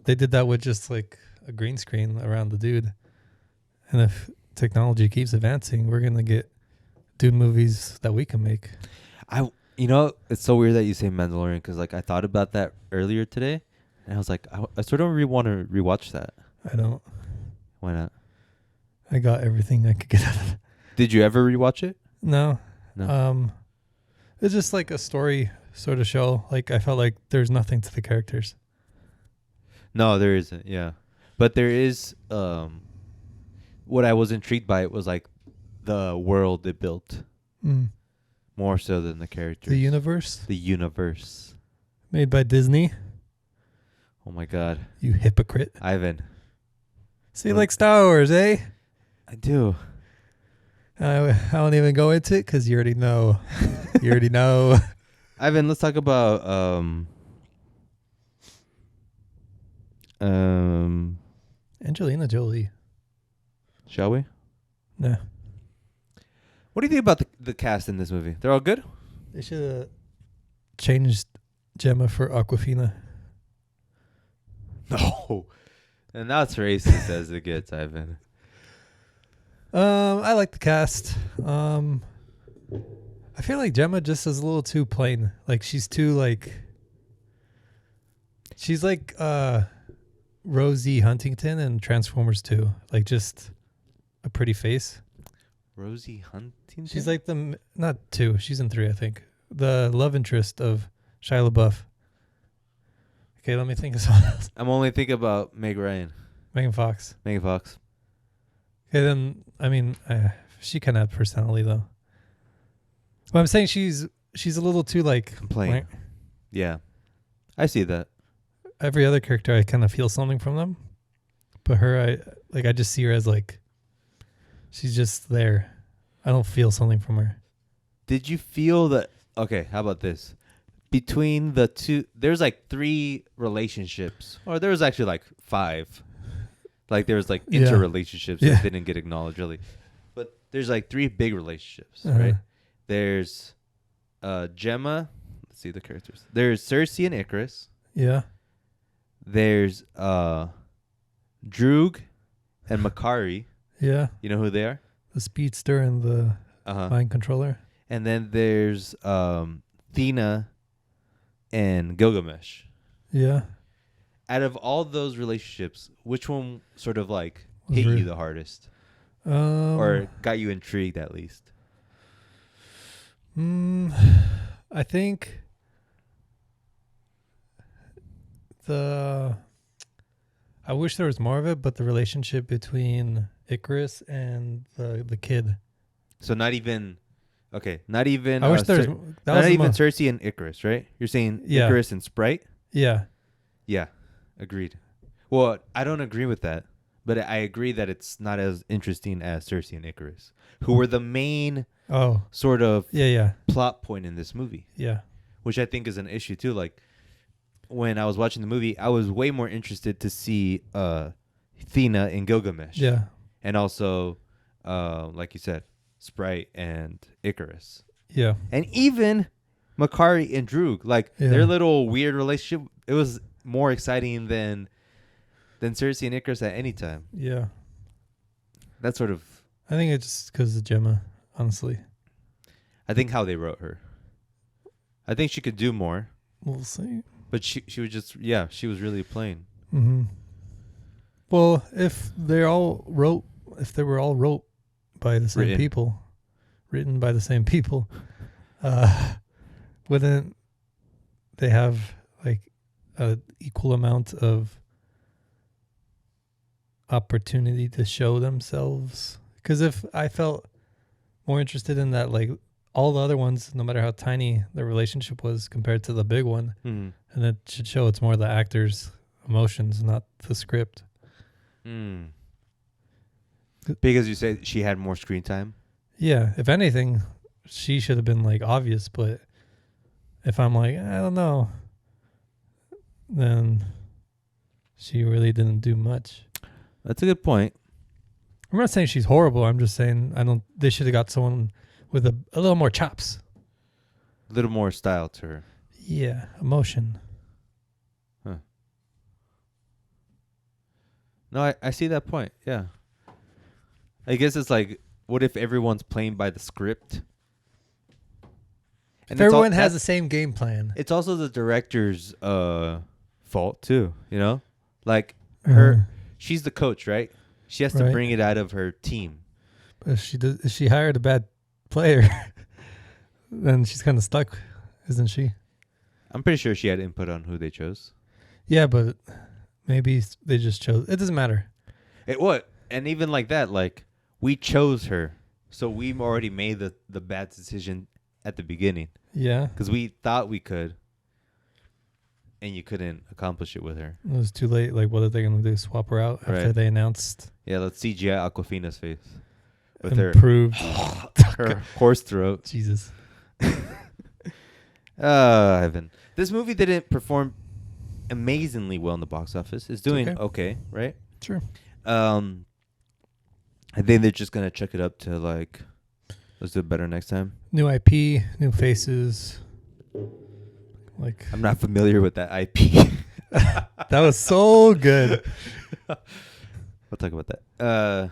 They did that with just like a green screen around the dude. And if technology keeps advancing, we're gonna get dude movies that we can make. You know, it's so weird that you say Mandalorian because like I thought about that earlier today, and I was like, I sort of want to rewatch that. I don't. Why not? I got everything I could get out of it. Did you ever rewatch it? No. It's just like a story sort of show. Like, I felt like there's nothing to the characters. No, there isn't. Yeah, but there is. What I was intrigued by it was like the world it built more so than the characters. The universe The universe. made by Disney. Oh my God, You hypocrite. Ivan. So you like Star Wars, eh? I do. I don't even go into it because you already know. You already know. Ivan, let's talk about Angelina Jolie. shall we? No. What do you think about the cast in this movie? They're all good? They should have changed Gemma for Aquafina. No. And that's racist as it gets, Ivan. I like the cast. I feel like Gemma just is a little too plain. Like she's too like. She's like Rosie Huntington in Transformers 2. Like just a pretty face. Rosie Huntington? She's like not 2. She's in 3, I think. The love interest of Shia LaBeouf. Okay, let me think of someone else. I'm only thinking about Meg Ryan. Megan Fox. Megan Fox. Okay, then I mean, she kind of had personality though. But I'm saying she's a little too like Complain. Yeah. I see that. Every other character, I kind of feel something from them, but her, I just see her as like, she's just there. I don't feel something from her. Did you feel that? Okay, how about this? Between the two, there's like 3 relationships, or there was actually like 5. Like there was like interrelationships that didn't get acknowledged really, but there's like 3 big relationships, right? There's Gemma. Let's see the characters. There's Cersei and Icarus. Yeah. There's Droog and Makari. Yeah. You know who they are? The speedster and the mind controller. And then there's Thena and Gilgamesh. Yeah. Out of all those relationships, which one sort of like hit you the hardest? Or got you intrigued at least? I think I wish there was more of it, but the relationship between Icarus and the kid. So not even not even I wish there was not even Cersei and Icarus, right? You're saying Icarus and Sprite? Yeah. Yeah. Agreed. Well, I don't agree with that, but I agree that it's not as interesting as Cersei and Icarus, who were the main sort of plot point in this movie. Yeah. Which I think is an issue too. Like when I was watching the movie, I was way more interested to see Thena and Gilgamesh. Yeah. And also, like you said, Sprite and Icarus. Yeah. And even Makari and Droog, like their little weird relationship, it was more exciting than Cersei and Icarus at any time. Yeah. That's sort of... I think it's just because of Gemma, honestly. I think how they wrote her. I think she could do more. We'll see. But she was just... she was really plain. Mm-hmm. Well, if they were all wrote by the same people, written by the same people, wouldn't they have like an equal amount of opportunity to show themselves? Because if I felt more interested in that, like all the other ones, no matter how tiny the relationship was compared to the big one, and it should show it's more the actors' emotions, not the script. Because you said she had more screen time? Yeah, if anything, she should have been like obvious, but if I'm like, I don't know, then she really didn't do much. That's a good point. I'm not saying she's horrible. I'm just saying they should have got someone with a little more chops. A little more style to her. Yeah, emotion. Huh. No, I see that point. Yeah. I guess it's like, what if everyone's playing by the script? And if everyone has the same game plan. It's also the director's fault too, you know? Like she's the coach, right? She has to bring it out of her team. But if she hired a bad player, then she's kind of stuck, isn't she? I'm pretty sure she had input on who they chose. Yeah, but Maybe they just chose. It doesn't matter. And even like that, like we chose her, so we already made the bad decision at the beginning Yeah. because we thought we could, and you couldn't accomplish it with her. It was too late. Like, what are they going to do? Swap her out after Right. they announced Yeah, let's CGI Aquafina's face with improved. her horse throat. Jesus. Ivan, this movie didn't perform amazingly well in the box office. It's doing okay, right? Sure. I think they're just gonna chuck it up to like, let's do it better next time. New IP, new faces. Like, I'm not familiar with that IP. that was so good. We'll talk about that.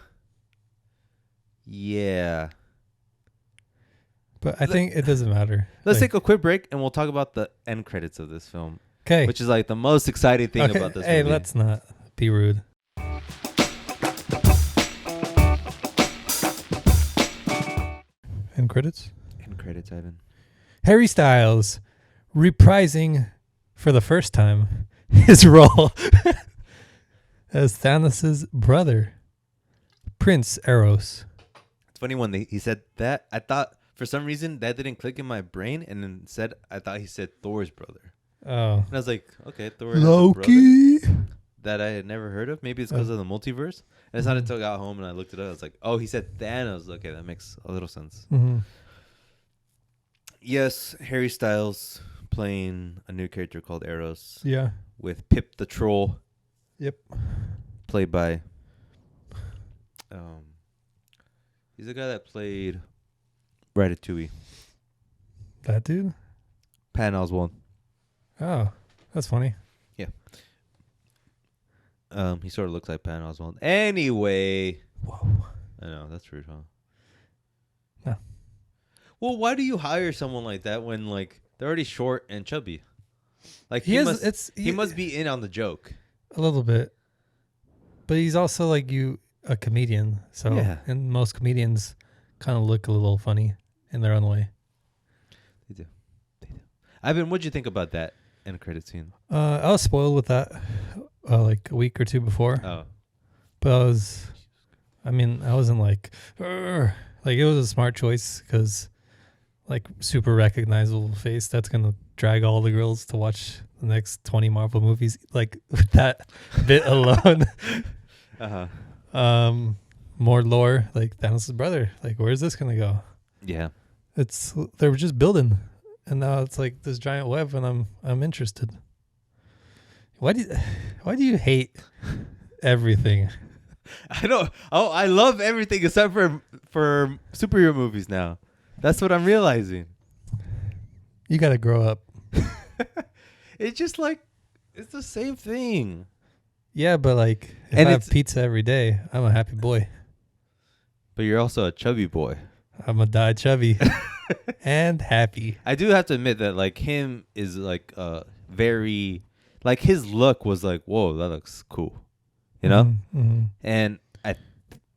Yeah. But I think it doesn't matter. Let's Like, take a quick break and we'll talk about the end credits of this film, okay. which is like the most exciting thing Okay, about this hey, movie. let's not be rude. End credits. End credits, Ivan. Harry Styles reprising for the first time his role as Thanos' brother, Prince Eros. It's funny when he said that. I thought for some reason that didn't click in my brain, and instead I thought he said Thor's brother. Oh, And I was like, okay, Thor has a brother Loki. that I had never heard of. Maybe it's because of the multiverse. And it's not until I got home and I looked it up. I was like, oh, he said Thanos. Okay, that makes a little sense. Mm-hmm. Yes, Harry Styles playing a new character called Eros Yeah. with Pip the Troll, Yep. played by he's the guy that played Ratatouille, That dude. Patton Oswalt. Oh, that's funny. He sort of looks like Patton Oswalt. Anyway, Whoa. I know that's rude, huh? No. Well, why do you hire someone like that when like they're already short and chubby? Like He is. he must be in on the joke. A little bit, but he's also like a comedian. So, Yeah. and most comedians kind of look a little funny in their own way. They do. Ivan, what'd you think about that end credit scene? I was spoiled with that like a week or two before, Oh, but I wasn't like, "Urgh." Like it was a smart choice because like super recognizable face that's gonna drag all the girls to watch the next 20 Marvel movies. Like with that bit alone. More lore, like Thanos' brother. Like where's this gonna go? yeah. They were just building, and now it's like this giant web, and I'm interested. Why do you hate everything? I don't. Oh, I love everything except for superhero movies now. That's what I'm realizing. You gotta grow up. It's just like it's the same thing. Yeah, but like if And I have it's- pizza every day, I'm a happy boy. But you're also a chubby boy. I'm gonna die chubby and happy. I do have to admit that like him is like very like his look was like, whoa, that looks cool. You know? Mm-hmm. And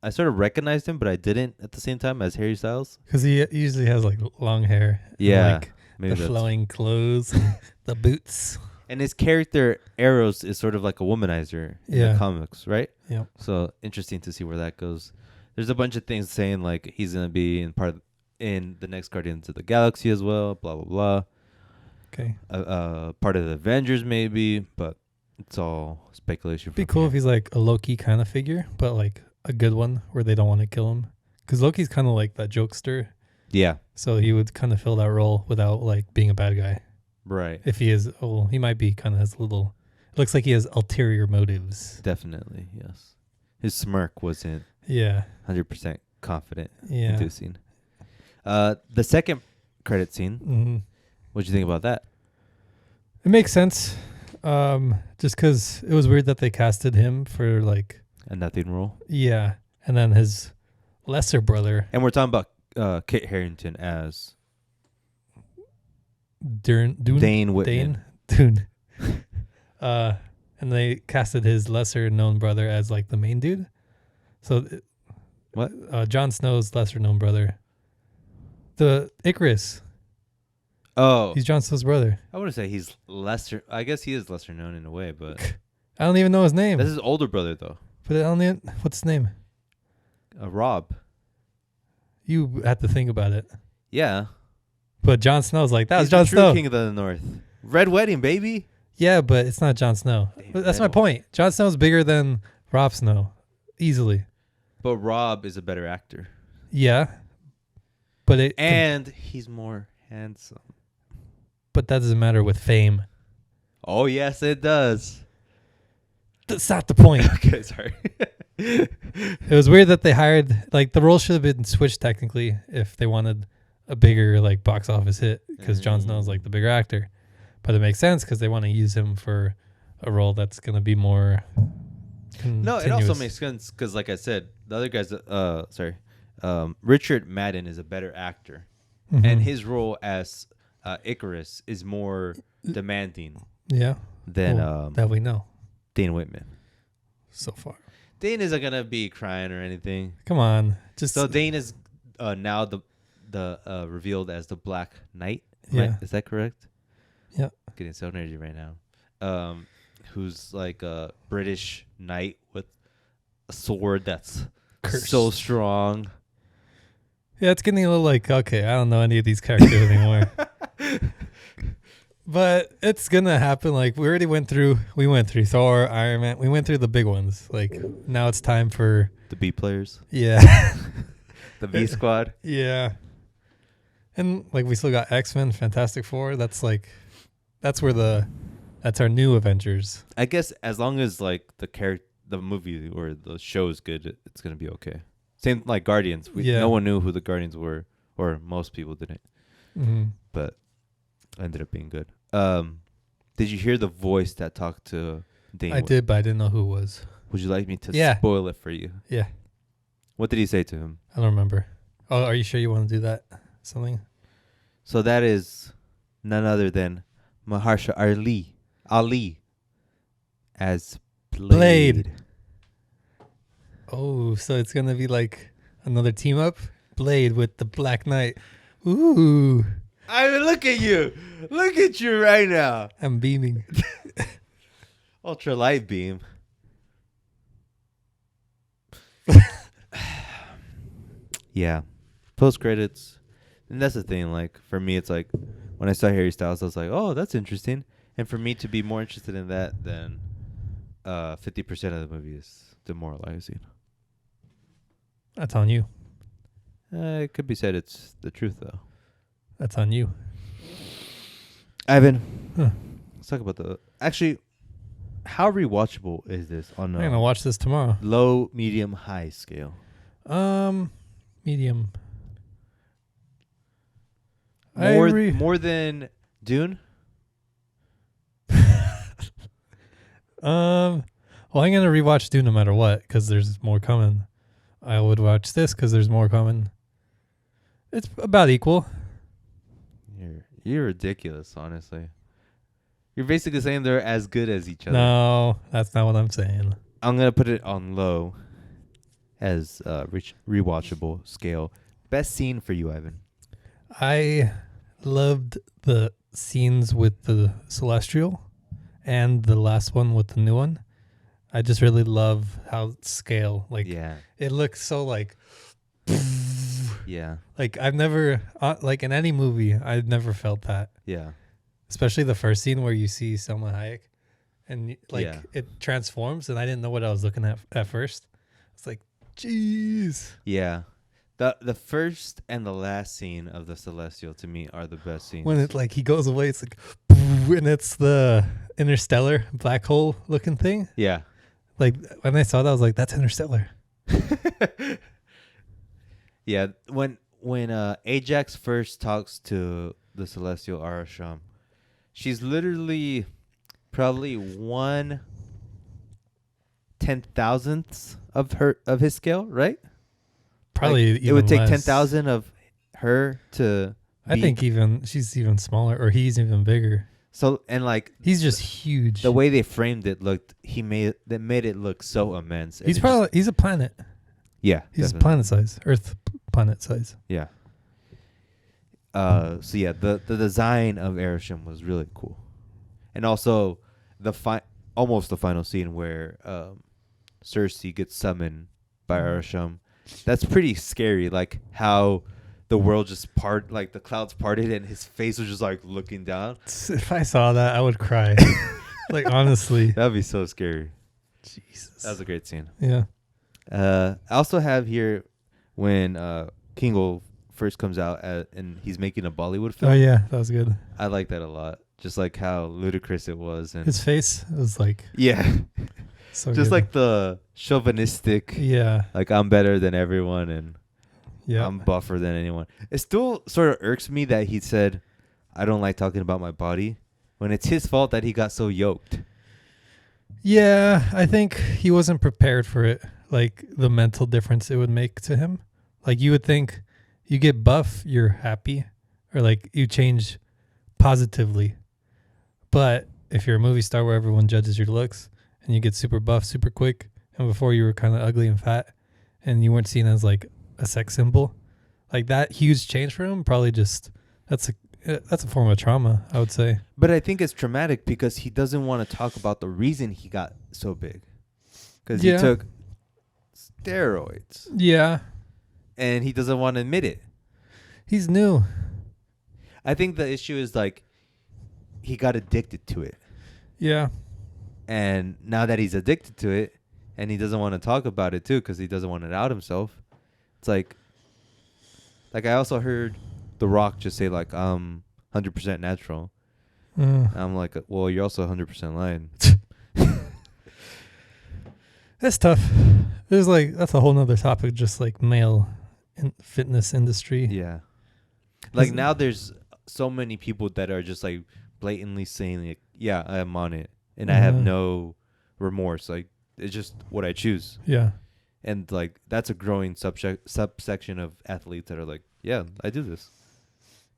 I sort of recognized him, but I didn't at the same time as Harry Styles. Because he usually has like long hair. and, Yeah. like Maybe the that's flowing clothes, and the boots. And his character Eros is sort of like a womanizer in Yeah. the comics, right? Yep. So interesting to see where that goes. There's a bunch of things saying like he's gonna be in the next Guardians of the Galaxy as well. Blah blah blah. Okay. Part of the Avengers maybe, but it's all speculation. It'd be from cool here. if he's like a Loki kind of figure, but like a good one where they don't want to kill him. Because Loki's kind of like that jokester, Yeah. so he would kind of fill that role without like being a bad guy. Right. If he is, he might be kind of has a little. It looks like he has ulterior motives. Definitely. Yes. His smirk wasn't Yeah. 100% confident Yeah. inducing. The second credit scene. Mm-hmm. What'd you think about that? It makes sense. Just because it was weird that they casted him for like, A nothing role. yeah, and then his lesser brother And we're talking about Kit Harington as Dane Whitman. Dune. And they casted his lesser known brother as like the main dude. So What? Jon Snow's lesser known brother. The Icarus. Oh, He's Jon Snow's brother. I wouldn't say he's lesser. I guess he is lesser known in a way, but I don't even know his name. That's his older brother, though. But I don't even, what's his name? Rob. You had to think about it. Yeah. But Jon Snow's like, that was He's the Jon true Snow. King of the North. Red Wedding, baby. Yeah, but it's not Jon Snow. Damn, That's my point. Jon Snow's bigger than Rob Snow. Easily. But Rob is a better actor. Yeah. But he's more handsome. But that doesn't matter with fame. Oh, yes, it does. That's not the point. Okay, sorry. It was weird that they hired, like, the role should have been switched technically if they wanted a bigger, like, box office hit, because Jon Snow's, like, the bigger actor. But it makes sense because they want to use him for a role that's going to be more No, it also makes sense because, like I said, the other guy's, Richard Madden is a better actor. Mm-hmm. And his role as Icarus is more demanding than that we know Dane Whitman. so far. Dane isn't going to be crying or anything. Come on. So Dane is now the revealed as the Black Knight. Yeah. Right? Is that correct? Yeah. Getting so energy right now. Who's like a British knight with a sword that's Cursed. so strong. Yeah, it's getting a little like, okay, I don't know any of these characters anymore. But it's going to happen. Like, we went through Thor, Iron Man. We went through the big ones. Like, now it's time for The B players. Yeah. The B squad. Yeah. And, like, we still got X-Men, Fantastic Four. That's our new Avengers. I guess as long as like the movie or the show is good, it's gonna be okay. Same like Guardians. No one knew who the Guardians were, or most people didn't. Mm-hmm. But ended up being good. Did you hear the voice that talked to Dane? I did, but I didn't know who it was. Would you like me to spoil it for you? Yeah. What did he say to him? I don't remember. Oh, are you sure you want to do that? Something? So that is none other than Mahershala Ali as Blade. Oh, so it's going to be like another team up? Blade with the Black Knight. Ooh. I mean, look at you. Look at you right now. I'm beaming. Ultra light beam. Yeah. Post credits. And that's the thing. Like, for me, it's like, when I saw Harry Styles, I was like, oh, that's interesting. And for me to be more interested in that than 50% of the movie is demoralizing. That's on you. It could be said it's the truth, though. That's on you. Ivan, Huh. let's talk about actually, how rewatchable is this on I'm going to watch this tomorrow. low, medium, high scale? Medium. More than Dune? Well, I'm going to rewatch Dune no matter what because there's more coming. I would watch this because there's more coming. It's about equal. You're ridiculous, honestly. You're basically saying they're as good as each other. No, that's not what I'm saying. I'm going to put it on low as rewatchable scale. Best scene for you, Ivan? I loved the scenes with the Celestial and the last one with the new one. I just really love how scale, like, it looks so like, yeah. Like I've never, like in any movie, I've never felt that. Yeah. Especially the first scene where you see Selma Hayek and like it transforms and I didn't know what I was looking at first. It's like, jeez. Yeah. The first and the last scene of the Celestial to me are the best scenes. When it like he goes away, it's like, and it's the interstellar black hole looking thing. Yeah. Like when I saw that, I was like, that's Interstellar. Yeah. When Ajax first talks to the Celestial Arasham, she's literally probably 1/10,000th of his scale, right? Probably like, even it would take less. 10,000 of her to. I think she's even smaller, or he's even bigger. So and like he's just huge. The way they framed it made it look so immense. He's a planet. Yeah, he's definitely. planet size, Earth planet size. Yeah. So yeah, the design of Arishem was really cool, and also almost the final scene where Cersei gets summoned by Arasham. That's pretty scary. Like how the world just like the clouds parted and his face was just like looking down. If I saw that, I would cry. Like, honestly. That'd be so scary. Jesus. That was a great scene. Yeah. I also have here when Kingo first comes out and he's making a Bollywood film. Oh, yeah. That was good. I like that a lot. Just like how ludicrous it was. And his face was like... Yeah. So just good. like the chauvinistic... Yeah. Like, I'm better than everyone and yeah. I'm buffer than anyone. It still sort of irks me that he said, I don't like talking about my body, when it's his fault that he got so yoked. Yeah, I think he wasn't prepared for it. Like, the mental difference it would make to him. Like, you would think you get buff, you're happy. Or, like, you change positively. But if you're a movie star where everyone judges your looks and you get super buff super quick, and before you were kind of ugly and fat and you weren't seen as, like, a sex symbol, like, that huge change for him probably just... That's a form of trauma, I would say. But I think it's traumatic because he doesn't want to talk about the reason he got so big. Because he took steroids. Yeah. And he doesn't want to admit it. He's new. I think the issue is like he got addicted to it. Yeah. And now that he's addicted to it and he doesn't want to talk about it too because he doesn't want to out himself. It's like I also heard The Rock just say like, 100% natural. I'm like, well, you're also 100% lying. That's tough. There's like, that's a whole nother topic, just like male fitness industry. Yeah. Like now there's so many people that are just like blatantly saying like, yeah, I'm on it. And I have no remorse. Like it's just what I choose. Yeah. And like, that's a growing subsection of athletes that are like, yeah, I do this.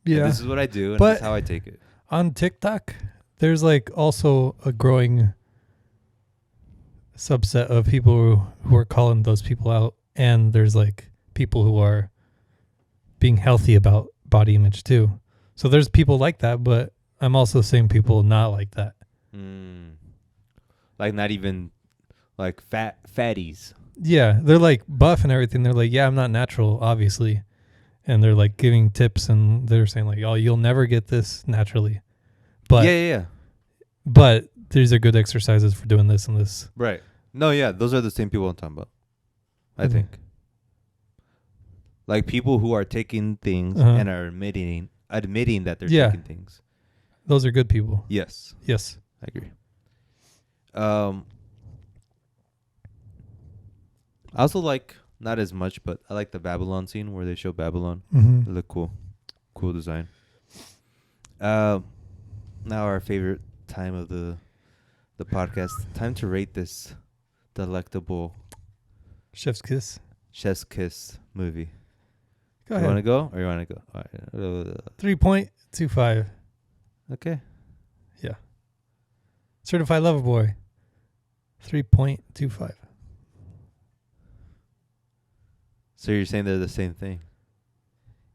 Yeah. And this is what I do. And But this is how I take it. On TikTok, there's like also a growing subset of people who are calling those people out. And there's like people who are being healthy about body image too. So there's people like that, but I'm also seeing people not like that. Like not even like fatties. Yeah. They're like buff and everything. They're like, yeah, I'm not natural, obviously. And they're like giving tips and they're saying like, oh, you'll never get this naturally. But yeah. But these are good exercises for doing this and this. Right. No, yeah. Those are the same people I'm talking about. I think. Like people who are taking things and are admitting that they're taking things. Those are good people. Yes. Yes. I agree. I also like, not as much, but I like the Babylon scene where they show Babylon. They look cool. Cool design. Now our favorite time of the podcast. Time to rate this delectable Chef's kiss movie. Go ahead. You want to go or you want to go? All right. 3.25. Okay. Yeah. Certified Lover Boy. 3.25. So you're saying they're the same thing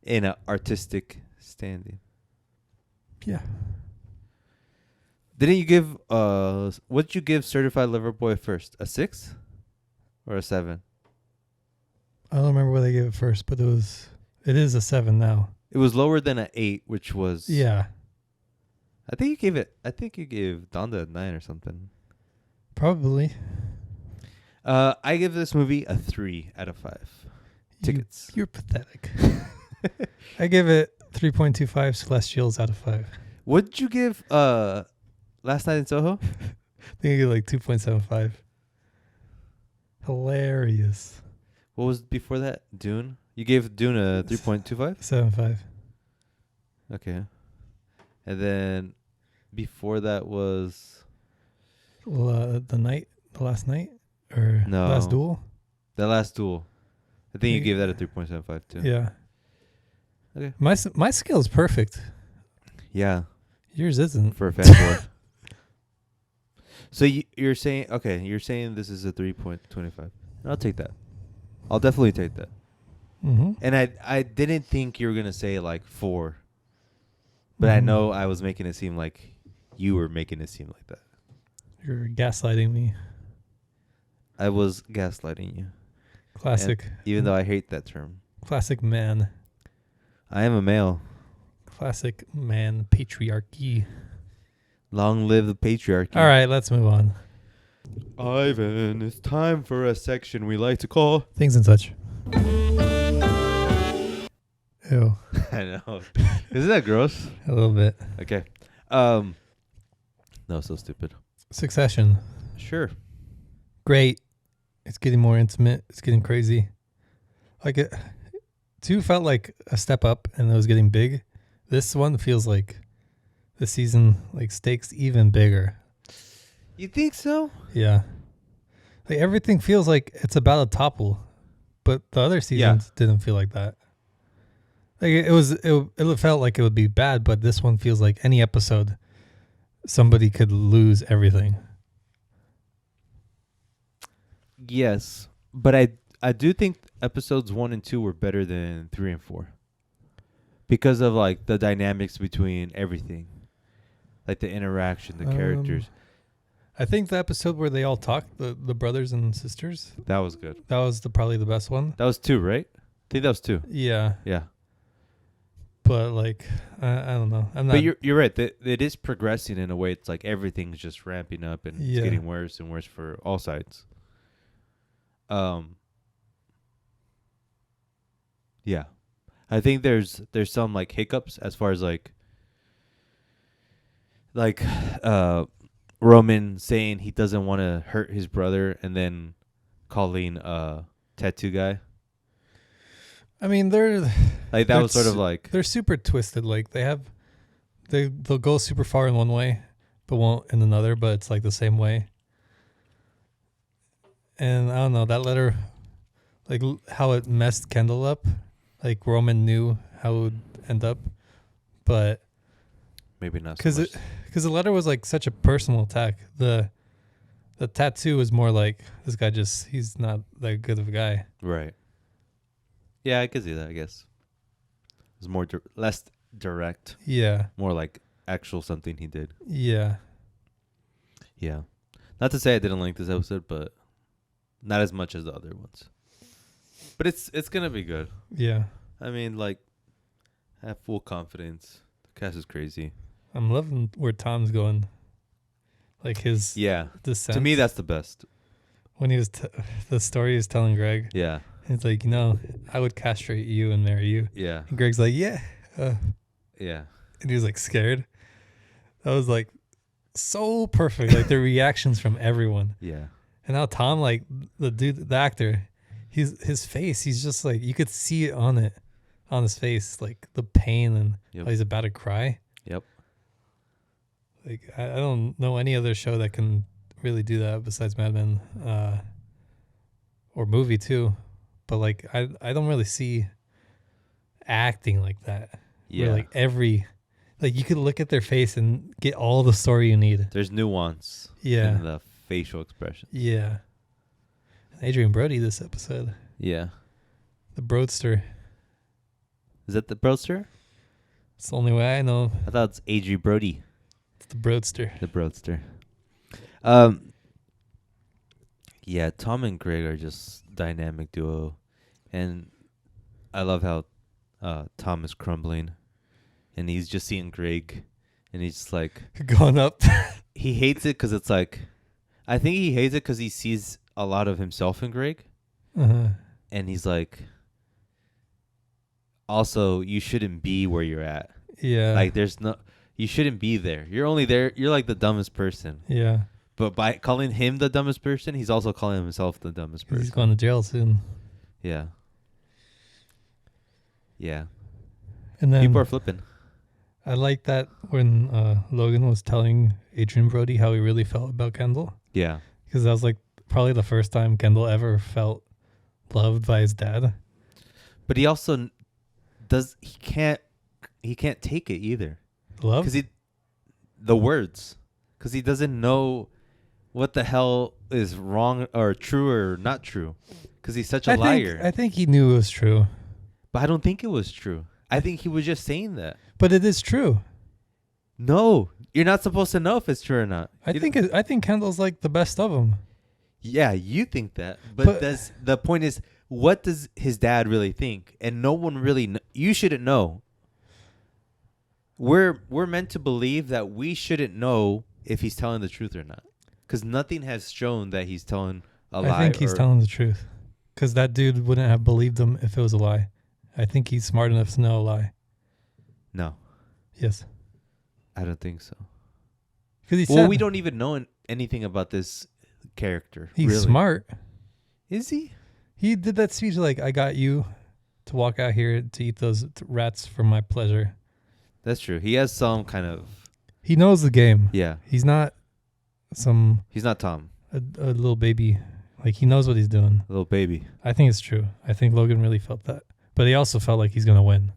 in an artistic standing? Yeah. Didn't you give what did you give Certified Lover Boy first? A 6 or a 7? I don't remember what I gave it first, but it is a 7 now. It was lower than an 8, which was I think you gave Donda a 9 or something. Probably. I give this movie a 3 out of 5. Tickets. You're pathetic. I give it 3.25 Celestials out of 5. What did you give Last Night in Soho? I think I give like 2.75. Hilarious. What was before that? Dune? You gave Dune a 3.25? 7.5. Okay. And then before that was the last night? Or no. Last Duel? The Last Duel. I think you gave that a 3.75 too. Yeah. Okay. My scale is perfect. Yeah. Yours isn't. For a fanboy. So you're saying this is a 3.25. I'll take that. I'll definitely take that. And I didn't think you were going to say like 4. But I know I was making it seem like you were making it seem like that. You're gaslighting me. I was gaslighting you. Classic. And even though I hate that term. Classic man. I am a male. Classic man patriarchy. Long live the patriarchy. All right, let's move on. Ivan, it's time for a section we like to call... Things and such. Ew. I know. Isn't that gross? A little bit. Okay. No, so stupid. Succession. Sure. Great. It's getting more intimate. It's getting crazy. Like it. 2 felt like a step up and it was getting big. This one feels like the season, like stakes even bigger. You think so? Yeah. Like everything feels like it's about to topple, but the other seasons didn't feel like that. Like it felt like it would be bad, but this one feels like any episode, somebody could lose everything. Yes, but I do think episodes 1 and 2 were better than 3 and 4 because of like the dynamics between everything, like the interaction, the characters. I think the episode where they all talked, the brothers and sisters, That was good. that was probably the best one. That was 2, right? I think that was 2. Yeah, Yeah. but like I don't know. I'm not. But you're right. It is progressing in a way. It's like everything's just ramping up and it's getting worse and worse for all sides. Yeah, I think there's some like hiccups as far as like Roman saying he doesn't want to hurt his brother and then calling tattoo guy. I mean, they're Like that was sort of like they're super twisted. Like they'll go super far in one way, but won't in another. But it's like the same way. And I don't know, that letter, like how it messed Kendall up. Like Roman knew how it would end up, but maybe not so much. Because the letter was like such a personal attack. The tattoo was more like this guy he's not that good of a guy. Right. Yeah, I could see that. I guess it was more less direct. Yeah. More like actual something he did. Yeah. Yeah. Not to say I didn't like this episode, but not as much as the other ones. But it's gonna be good. Yeah. I mean, like, I have full confidence. The cast is crazy. I'm loving where Tom's going. Like his descent. To me, that's the best. When he was the story he was telling Greg. Yeah. It's like, I would castrate you and marry you. Yeah. And Greg's like, yeah. Yeah. And he was like scared. That was like so perfect. Like the reactions from everyone. Yeah. And now Tom, like the actor, his face, he's just like, you could see it on his face, like the pain and how he's about to cry. Yep. Like I don't know any other show that can really do that besides Mad Men, or movie too. But like I don't really see acting like that. Yeah. Where like you could look at their face and get all the story you need. There's nuance. Yeah. In the facial expression. Yeah. Adrian Brody this episode. Yeah. The Broadster. Is that the Broadster? It's the only way I know. I thought it's Adrian Brody. It's the Broadster. The Broadster. Yeah, Tom and Greg are just dynamic duo. And I love how Tom is crumbling. And he's just seeing Greg. And he's just like... going up. He hates it because it's like... I think he hates it because he sees a lot of himself in Greg. Uh-huh. And he's like... Also, you shouldn't be where you're at. Yeah. Like, there's no... You shouldn't be there. You're only there... You're like the dumbest person. Yeah. But by calling him the dumbest person, he's also calling himself the dumbest person. He's going to jail soon. Yeah. Yeah. And then people are flipping. I like that when Logan was telling Adrian Brody how he really felt about Kendall. Yeah. Because that was like probably the first time Kendall ever felt loved by his dad. But he also he can't take it either. Love? Because the words. Because he doesn't know what the hell is wrong or true or not true. Because he's such a liar. I think he knew it was true. But I don't think it was true. I think he was just saying that. But it is true. No, you're not supposed to know if it's true or not. I think Kendall's like the best of them. Yeah, you think that, but the point is, what does his dad really think? And no one really. You shouldn't know. We're meant to believe that we shouldn't know if he's telling the truth or not, because nothing has shown that he's telling a lie. I think he's telling the truth, because that dude wouldn't have believed him if it was a lie. I think he's smart enough to know a lie. No. Yes. I don't think so. Because we don't even know anything about this character. He's really. Smart. Is he? He did that speech like, I got you to walk out here to eat those rats for my pleasure. That's true. He has some kind of... He knows the game. Yeah. He's not He's not Tom. A little baby. Like, he knows what he's doing. A little baby. I think it's true. I think Logan really felt that. But he also felt like he's going to win.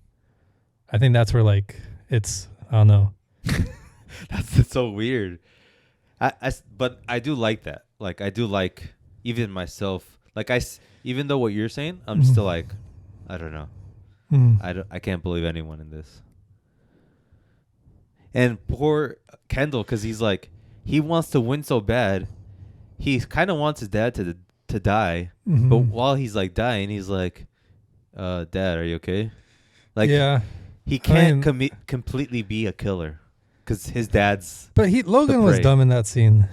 I think that's where, like, it's... I don't know. That's so weird. But I do like that. Like, I do like, even myself, like, even though what you're saying, I'm still like, I don't know. I can't believe anyone in this. And poor Kendall, because he's like, he wants to win so bad. He kind of wants his dad to die. But while he's like dying, he's like, Dad, are you okay? Like, yeah. He can't completely be a killer. Because his dad's... But Logan was dumb in that scene.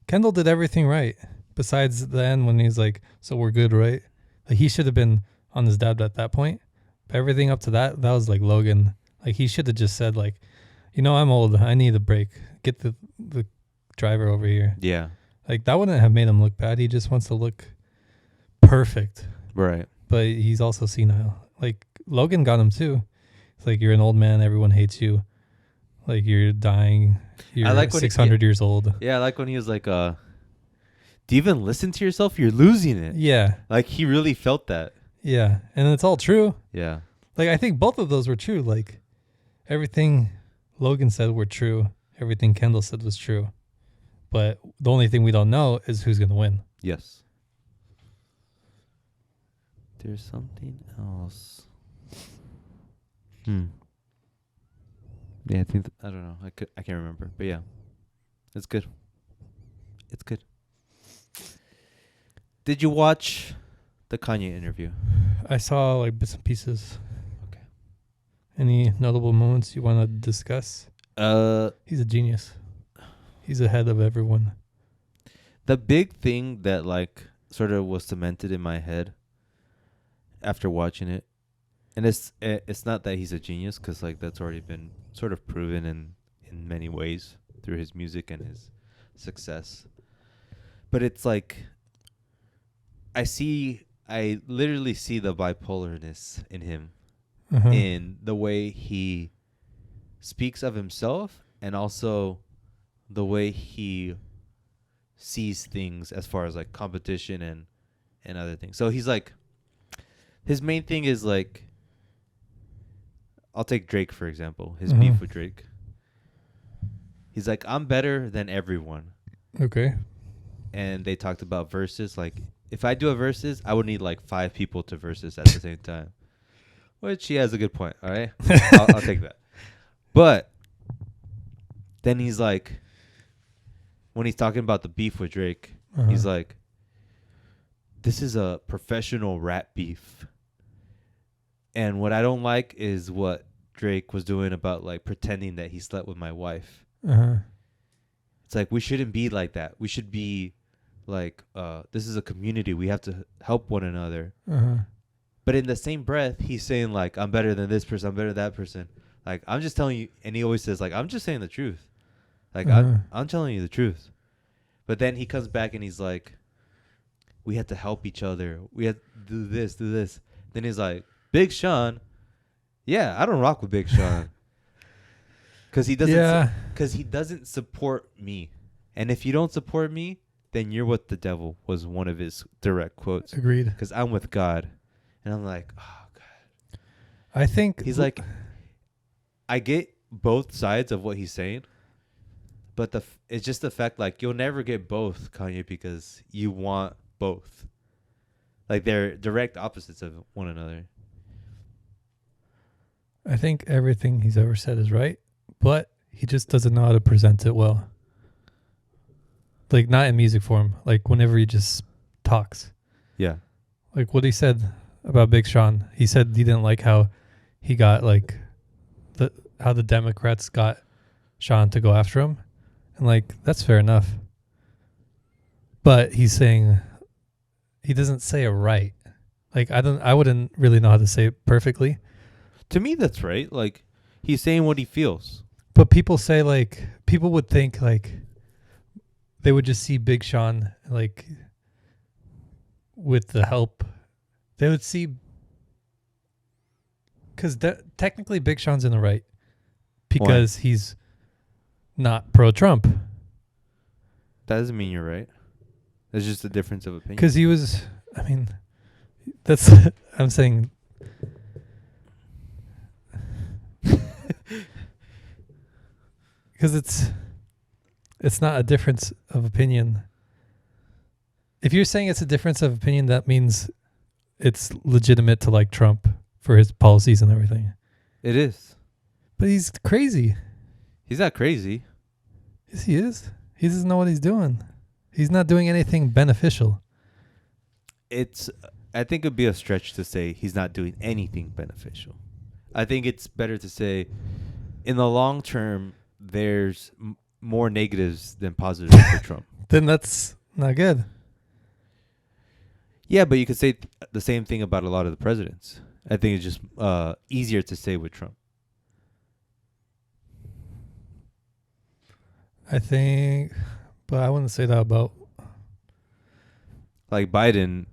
Kendall did everything right. Besides the end when he's like, so we're good, right? Like, he should have been on his dad at that point. But everything up to that was like Logan. Like, he should have just said, like, I'm old. I need a break. Get the driver over here. Yeah. Like, that wouldn't have made him look bad. He just wants to look perfect. Right. But he's also senile. Like, Logan got him too. It's like, you're an old man. Everyone hates you. Like, you're dying. You're like 600 years old. Yeah, I like when he was like, do you even listen to yourself? You're losing it. Yeah. Like, he really felt that. Yeah. And it's all true. Yeah. Like, I think both of those were true. Like, everything Logan said were true. Everything Kendall said was true. But the only thing we don't know is who's going to win. Yes. There's something else. Yeah, I don't know. I can't remember. But yeah. It's good. It's good. Did you watch the Kanye interview? I saw like bits and pieces. Okay. Any notable moments you want to discuss? He's a genius. He's ahead of everyone. The big thing that like sort of was cemented in my head after watching it, and it's not that he's a genius, because like that's already been sort of proven in many ways through his music and his success. But it's like I literally see the bipolarness in him, in the way he speaks of himself and also the way he sees things as far as like competition and other things. So he's like, his main thing is like, I'll take Drake for example, his beef with Drake. He's like, I'm better than everyone. Okay. And they talked about verses. Like, if I do a verses, I would need like 5 people to verses at the same time. Which he has a good point. All right. I'll take that. But then he's like, when he's talking about the beef with Drake, he's like, this is a professional rap beef. And what I don't like is what Drake was doing about like pretending that he slept with my wife. It's like, we shouldn't be like that. We should be like, this is a community. We have to help one another. But in the same breath, he's saying like, I'm better than this person. I'm better than that person. Like, I'm just telling you. And he always says like, I'm just saying the truth. Like, I'm telling you the truth. But then he comes back and he's like, we have to help each other. We have to do this, do this. Then he's like, Big Sean. Yeah, I don't rock with Big Sean. Because he doesn't support me. And if you don't support me, then you're with the devil, was one of his direct quotes. Agreed. Because I'm with God. And I'm like, oh, God. I think he's like, I get both sides of what he's saying. But it's just the fact, like, you'll never get both, Kanye, because you want both. Like, they're direct opposites of one another. I think everything he's ever said is right, but he just doesn't know how to present it well. Like, not in music form. Like, whenever he just talks. Yeah. Like, what he said about Big Sean. He said he didn't like how he got, like, how the Democrats got Sean to go after him. And, like, that's fair enough. But he's saying... He doesn't say it right. Like, I wouldn't really know how to say it perfectly. To me, that's right. Like, he's saying what he feels. But people say, like, people would think, like, they would just see Big Sean, like, with the help. They would see, because technically Big Sean's in the right because he's not pro-Trump. That doesn't mean you're right. There's just a difference of opinion. Because he was, I mean, that's, I'm saying. Because it's not a difference of opinion. If you're saying it's a difference of opinion, that means it's legitimate to like Trump for his policies and everything. It is. But he's crazy. He's not crazy. Yes, he is. He doesn't know what he's doing. He's not doing anything beneficial. I think it'd be a stretch to say he's not doing anything beneficial. I think it's better to say in the long term, there's more negatives than positives for Trump. Then that's not good. Yeah, but you could say the same thing about a lot of the presidents. I think it's just easier to say with Trump. I think, but I wouldn't say that about. Like Biden,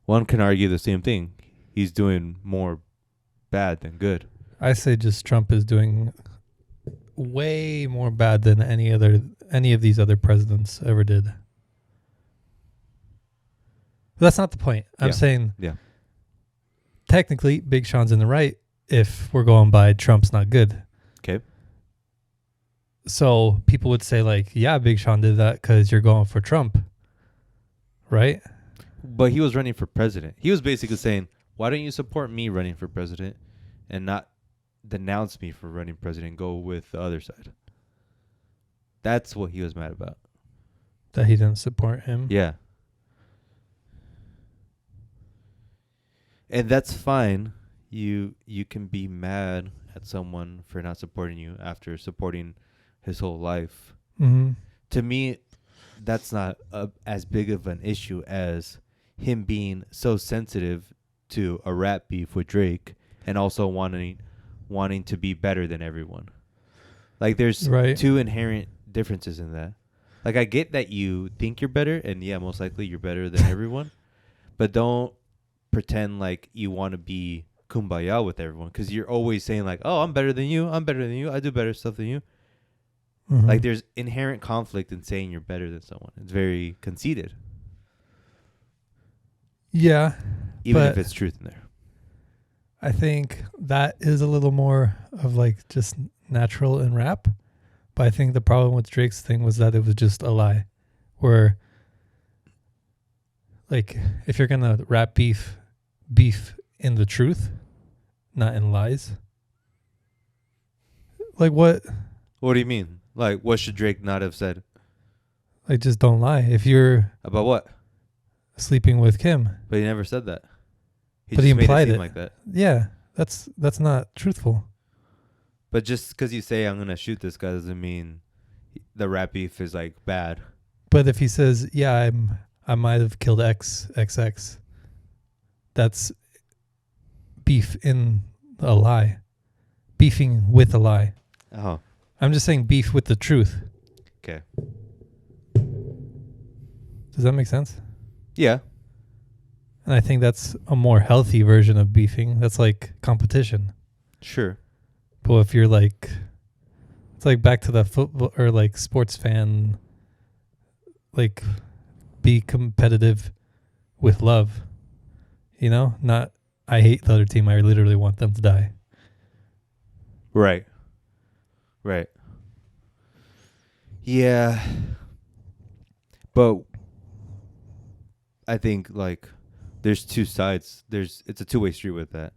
one can argue the same thing. He's doing more bad than good. I say just Trump is doing way more bad than any of these other presidents ever did. But that's not the point. I'm saying technically Big Sean's in the right if we're going by Trump's not good. Okay. So people would say like, yeah, Big Sean did that because you're going for Trump. Right? But he was running for president. He was basically saying, why don't you support me running for president and not denounce me for running president and go with the other side? That's what he was mad about. That he didn't support him? Yeah. And that's fine. You can be mad at someone for not supporting you after supporting his whole life. Mm-hmm. To me, that's not as big of an issue as him being so sensitive to a rap beef with Drake and also wanting to be better than everyone. Like, there's two inherent differences in that. Like, I get that you think you're better, and yeah, most likely you're better than everyone, but don't pretend like you want to be kumbaya with everyone, because you're always saying like, oh, I'm better than you, I do better stuff than you. Mm-hmm. Like, there's inherent conflict in saying you're better than someone. It's very conceited. Yeah. Even if it's truth in there. I think that is a little more of like just natural in rap. But I think the problem with Drake's thing was that it was just a lie. Where, like, if you're going to rap beef in the truth, not in lies. Like, what? What do you mean? Like, what should Drake not have said? Like, just don't lie. If you're... About what? Sleeping with Kim. But he never said that. But he implied made it it. seem like that. Yeah, that's not truthful. But just because you say I'm gonna shoot this guy doesn't mean the rap beef is like bad. But if he says, "Yeah, I might have killed XXX," that's beef in a lie, beefing with a lie. Oh, I'm just saying beef with the truth. Okay. Does that make sense? Yeah. And I think that's a more healthy version of beefing. That's like competition. Sure. But if you're like, it's like back to the football or like sports fan, like be competitive with love, you know, not I hate the other team. I literally want them to die. Right. Yeah. But I think like there's two sides. It's a two-way street with that.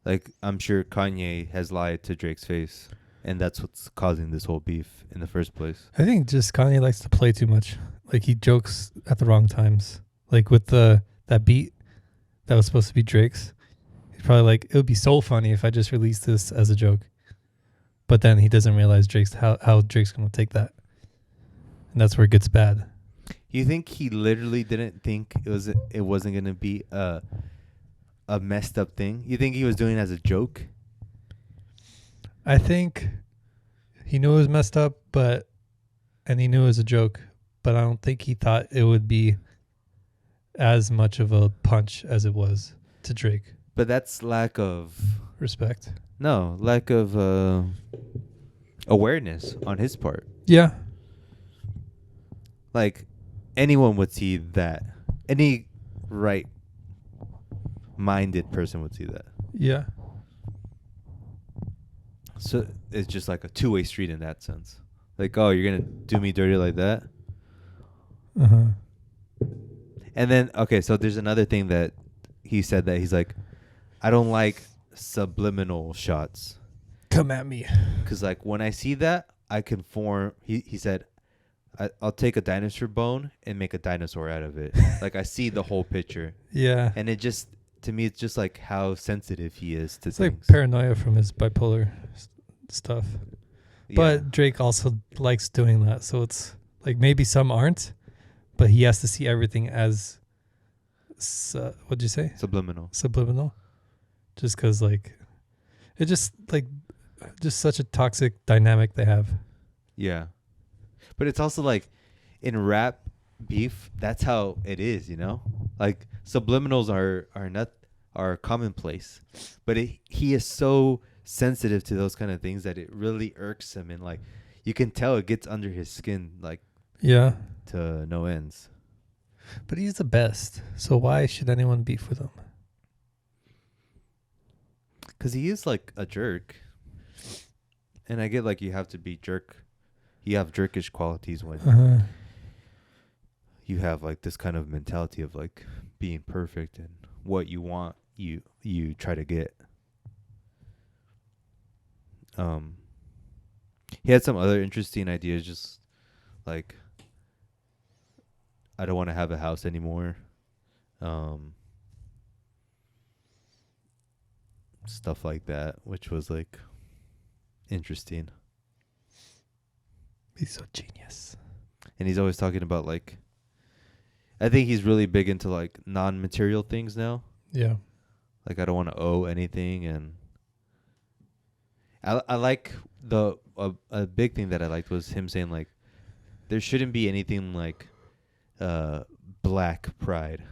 Like, I'm sure Kanye has lied to Drake's face. and that's what's causing this whole beef in the first place. I think just Kanye likes to play too much. Like he jokes at the wrong times. Like with that beat that was supposed to be Drake's. He's probably like, it would be so funny if I just released this as a joke. But then he doesn't realize how Drake's gonna take that. And that's where it gets bad. You think he literally didn't think it wasn't gonna be a messed up thing? You think he was doing it as a joke? I think he knew it was messed up, and he knew it was a joke, but I don't think he thought it would be as much of a punch as it was to Drake. But that's lack of respect. No, lack of awareness on his part. Yeah. Like anyone would see that. Any right-minded person would see that. Yeah. So it's just like a two-way street in that sense. Like, oh, you're going to do me dirty like that? Uh-huh. And then, okay, so there's another thing that he said that he's like, I don't like subliminal shots. Come at me. Because, like, when I see that, I can form, he said, I'll take a dinosaur bone and make a dinosaur out of it. Like, I see the whole picture. Yeah. And it just, to me, it's just like how sensitive he is to it's things. Like paranoia from his bipolar stuff. Yeah. But Drake also likes doing that. So it's like maybe some aren't, but he has to see everything as, what'd you say? Subliminal. Just because like, it's just like, just such a toxic dynamic they have. Yeah. But it's also like in rap beef, that's how it is, you know? Like subliminals are commonplace. But he is so sensitive to those kind of things that it really irks him, and like you can tell it gets under his skin like yeah, to no ends. But he's the best. So why should anyone beef with him? Cuz he is like a jerk. And I get like you have to be jerk. You have jerkish qualities when you have like this kind of mentality of like being perfect, and what you want you try to get. He had some other interesting ideas, just like I don't want to have a house anymore. Stuff like that, which was like interesting. He's so genius. And he's always talking about like, I think he's really big into like non-material things now. Yeah. Like I don't want to owe anything, and I like a big thing that I liked was him saying like there shouldn't be anything like black pride.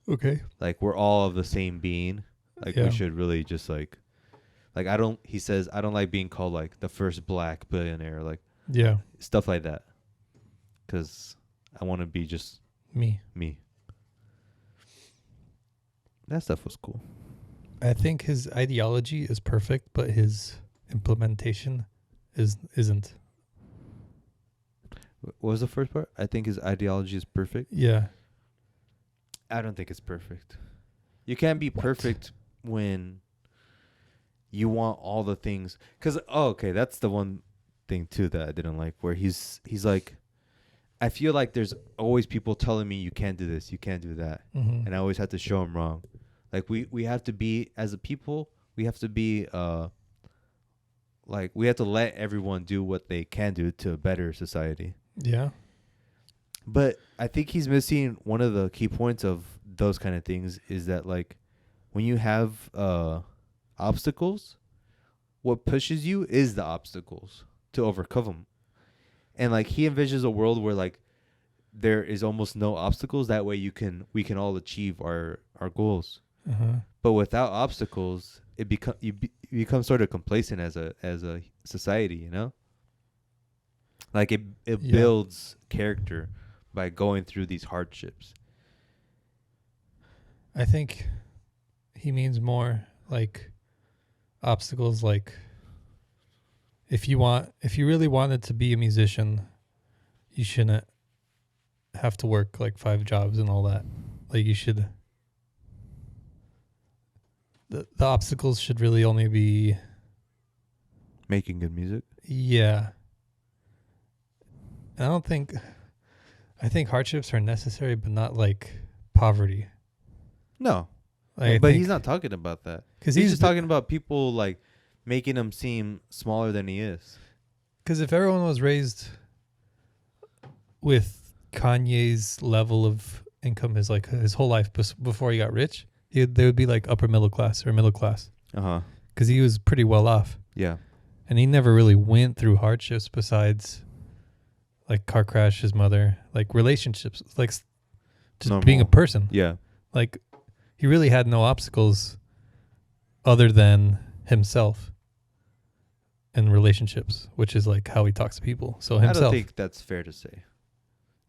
Okay. Like we're all of the same being. Like we should really just like he says I don't like being called like the first black billionaire, like stuff like that. 'Cause I want to be just me. That stuff was cool. I think his ideology is perfect, but his implementation isn't. What was the first part? I think his ideology is perfect. Yeah. I don't think it's perfect. You can't be perfect when you want all the things. 'Cause that's the one thing too that I didn't like, where he's like, I feel like there's always people telling me you can't do this, you can't do that, and I always have to show them wrong. Like we have to be, as a people, we have to be like we have to let everyone do what they can do to a better society. Yeah. But I think he's missing one of the key points of those kind of things, is that like when you have obstacles, what pushes you is the obstacles to overcome them. And like he envisions a world where like there is almost no obstacles. That way we can all achieve our goals. But without obstacles, you become sort of complacent as a society, you know? Like it builds character by going through these hardships. I think he means more like obstacles, like if you really wanted to be a musician, you shouldn't have to work like 5 jobs and all that. Like you should, the obstacles should really only be Making good music. Yeah. I think hardships are necessary, but not like poverty. No, Like, but he's not talking about that. Because He's just talking about people like making him seem smaller than he is. Because if everyone was raised with Kanye's level of income his whole life before he got rich, they would be like upper middle class or middle class. Because he was pretty well off. Yeah. And he never really went through hardships besides like car crash, his mother, like relationships, like just Normal. being a person. Yeah. Like he really had no obstacles other than himself and relationships, which is like how he talks to people. So himself. I don't think that's fair to say.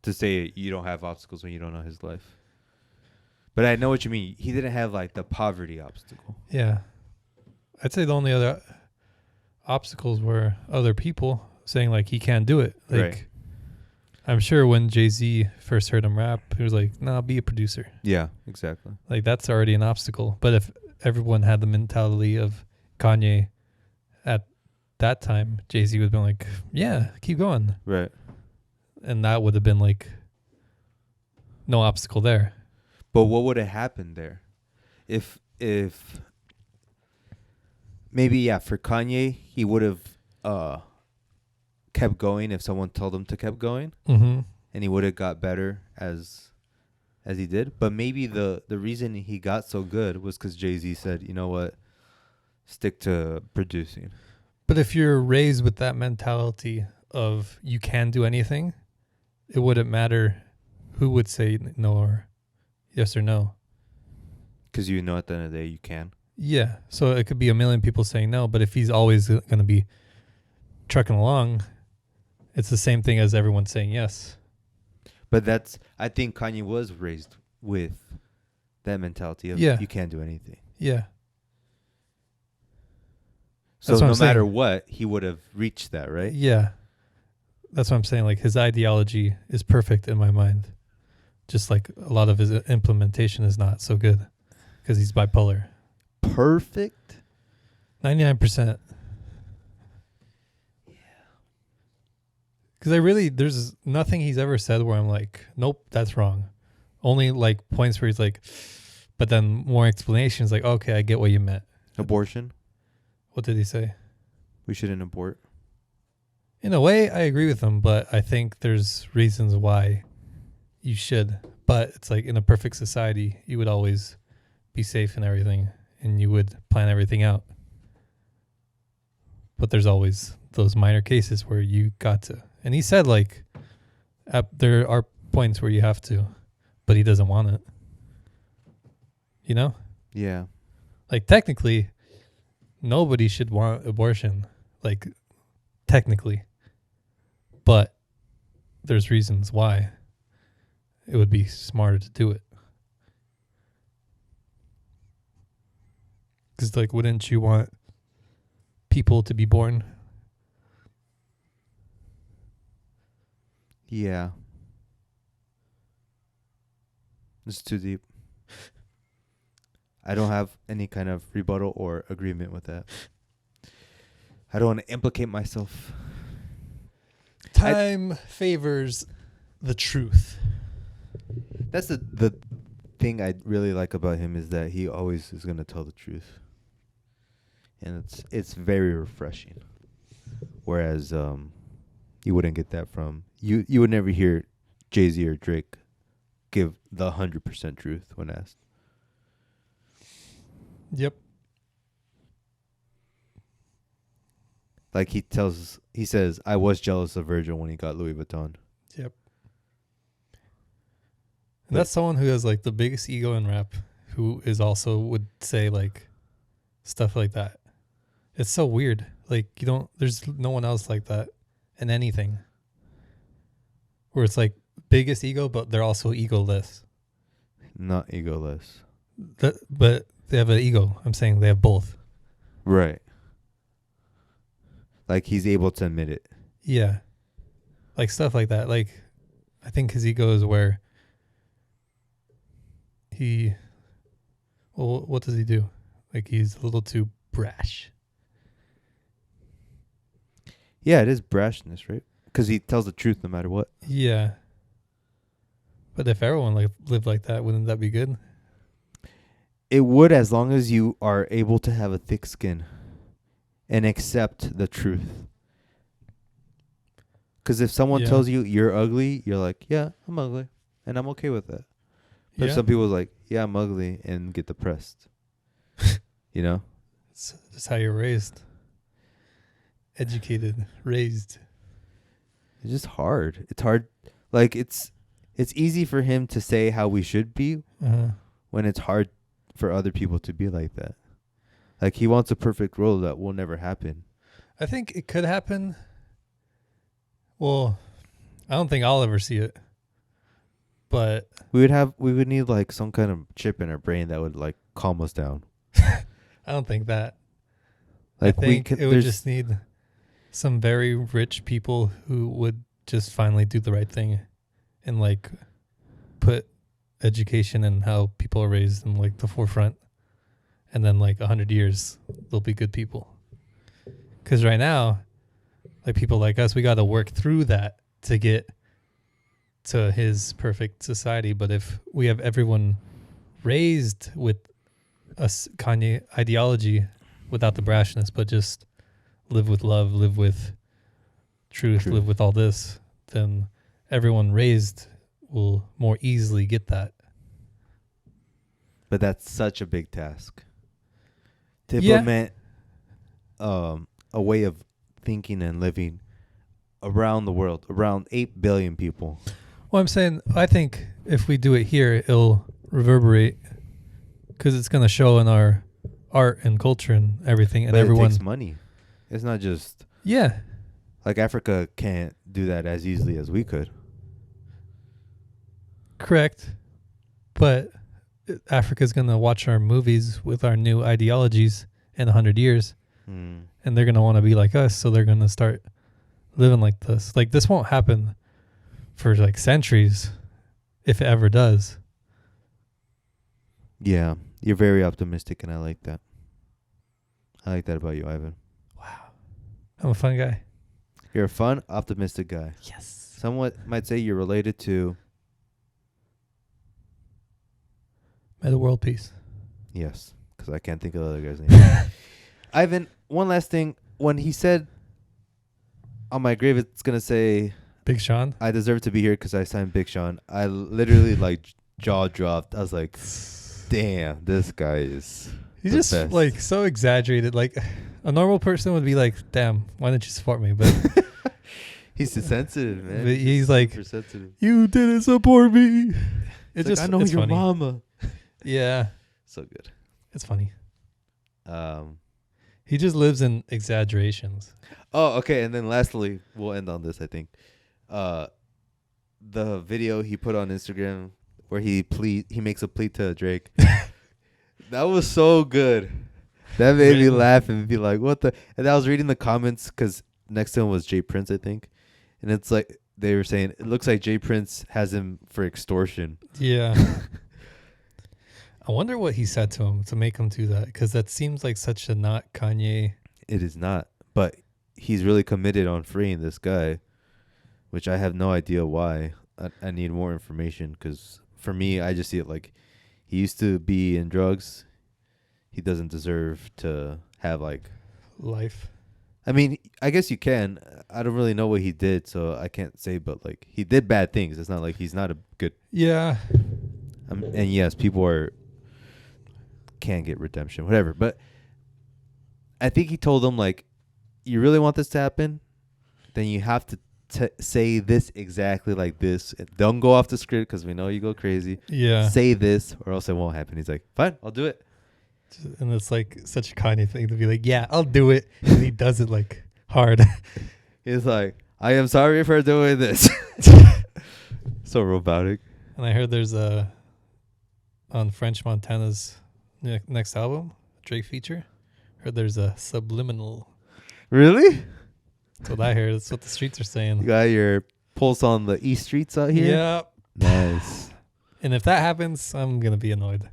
To say you don't have obstacles when you don't know his life. But I know what you mean. He didn't have like the poverty obstacle. Yeah. I'd say the only other obstacles were other people saying like he can't do it. Like Right. I'm sure when Jay-Z first heard him rap, he was like, "Nah, be a producer." Yeah, exactly. Like that's already an obstacle. But if everyone had the mentality of Kanye at that time, Jay-Z would have been like, "Yeah, keep going." Right. And that would have been like no obstacle there. But what would have happened there? If maybe for Kanye, he would have kept going if someone told him to keep going, Mm-hmm. and he would have got better as he did. But maybe the reason he got so good was because Jay-Z said, "You know what? Stick to producing." But if you're raised with that mentality of you can do anything, it wouldn't matter who would say no or yes or no. Because you know at the end of the day you can. Yeah. So it could be a million people saying no, but if he's always going to be trucking along, it's the same thing as everyone saying yes. But I think Kanye was raised with that mentality of you can't do anything. Yeah. So no matter what, he would have reached that, right? Yeah. That's what I'm saying. Like his ideology is perfect in my mind. Just like a lot of his implementation is not so good because he's bipolar. Perfect? 99%. Yeah. Because there's nothing he's ever said where I'm like, nope, that's wrong. Only like points where he's like, but then more explanations like, okay, I get what you meant. Abortion? What did he say? We shouldn't abort. In a way, I agree with him, but I think there's reasons why you should. But it's like in a perfect society, you would always be safe and everything, and you would plan everything out. But there's always those minor cases where you got to. And he said like there are points where you have to, but he doesn't want it. You know? Yeah. Like technically, nobody should want abortion. Like technically. But there's reasons why it would be smarter to do it. Because, like, wouldn't you want people to be born? Yeah. It's too deep. I don't have any kind of rebuttal or agreement with that. I don't want to implicate myself. Time favors the truth. That's the thing I really like about him is that he always is going to tell the truth. And it's very refreshing. Whereas you wouldn't get that from you would never hear Jay-Z or Drake give the 100% truth when asked. Yep. Like he says, I was jealous of Virgil when he got Louis Vuitton. Yep. And that's someone who has like the biggest ego in rap, who is also would say like stuff like that. It's so weird. Like there's no one else like that in anything. Where it's like biggest ego, but they're also egoless. Not egoless. But they have an ego. I'm saying they have both. Right. Like he's able to admit it. Yeah. Like stuff like that. Like I think his ego is where what does he do? Like he's a little too brash. Yeah, it is brashness, right? Because he tells the truth no matter what. Yeah. But if everyone lived like that, wouldn't that be good? It would, as long as you are able to have a thick skin and accept the truth. Because if someone tells you you're ugly, you're like, yeah, I'm ugly. And I'm okay with that. But some people are like, yeah, I'm ugly, and get depressed. You know? It's how you're raised. Educated, raised. It's just hard. It's hard. Like, it's easy for him to say how we should be when it's hard for other people to be like that. Like, he wants a perfect world that will never happen. I think it could happen. Well, I don't think I'll ever see it. But we would need like some kind of chip in our brain that would like calm us down. I don't think that. Like, I think it would just need some very rich people who would just finally do the right thing and like put education and how people are raised in like the forefront. And then like 100 years, they'll be good people. Because right now, like people like us, we got to work through that to get to his perfect society. But if we have everyone raised with a Kanye ideology without the brashness, but just live with love, live with truth, live with all this, then everyone raised will more easily get that. But that's such a big task to implement a way of thinking and living around the world, around 8 billion people. Well, I'm saying, I think if we do it here, it'll reverberate because it's going to show in our art and culture and everything. And but everyone. It takes money. It's not just. Yeah. Like, Africa can't do that as easily as we could. Correct. But Africa's going to watch our movies with our new ideologies in 100 years. And they're going to want to be like us. So they're going to start living like this. Like, this won't happen for like centuries, if it ever does. Yeah, you're very optimistic, and I like that. I like that about you, Ivan. Wow. I'm a fun guy. You're a fun, optimistic guy. Yes. Someone might say you're related to... Meta World Peace. Yes, because I can't think of the other guy's name. Ivan, one last thing. When he said, on my grave, it's going to say... Big Sean? I deserve to be here because I signed Big Sean. I literally, like, jaw dropped. I was like, damn, this guy is... He's just, best. Like, so exaggerated. Like, a normal person would be like, damn, why didn't you support me? But... He's sensitive, man. But he's like, sensitive. You didn't support me. It's just, like, I know your funny. mama. Yeah. So good. It's funny. He just lives in exaggerations. Oh, okay. And then lastly, we'll end on this, I think. The video he put on Instagram where he makes a plea to Drake. That was so good. That made me laugh and be like, what the? And I was reading the comments because next to him was Jay Prince, I think. And it's like, they were saying, it looks like Jay Prince has him for extortion. Yeah. I wonder what he said to him to make him do that. Because that seems like such a not Kanye. It is not. But he's really committed on freeing this guy, which I have no idea why. I need more information because for me, I just see it like he used to be in drugs. He doesn't deserve to have like life. I mean, I guess you can. I don't really know what he did, so I can't say. But like, he did bad things. It's not like he's not a good. Yeah. And yes, people can get redemption, whatever. But I think he told them like, you really want this to happen, then you have to say this exactly like this. Don't go off the script because we know you go crazy. Yeah. Say this or else it won't happen. He's like, fine, I'll do it. And it's like such a Kanye thing to be like, yeah, I'll do it. And he does it like hard. He's like, I am sorry for doing this. So robotic. And I heard there's on French Montana's next album, Drake feature, heard there's a subliminal. Really? That's what I heard. That's what the streets are saying. You got your pulse on the East streets out here? Yeah. Nice. And if that happens, I'm going to be annoyed.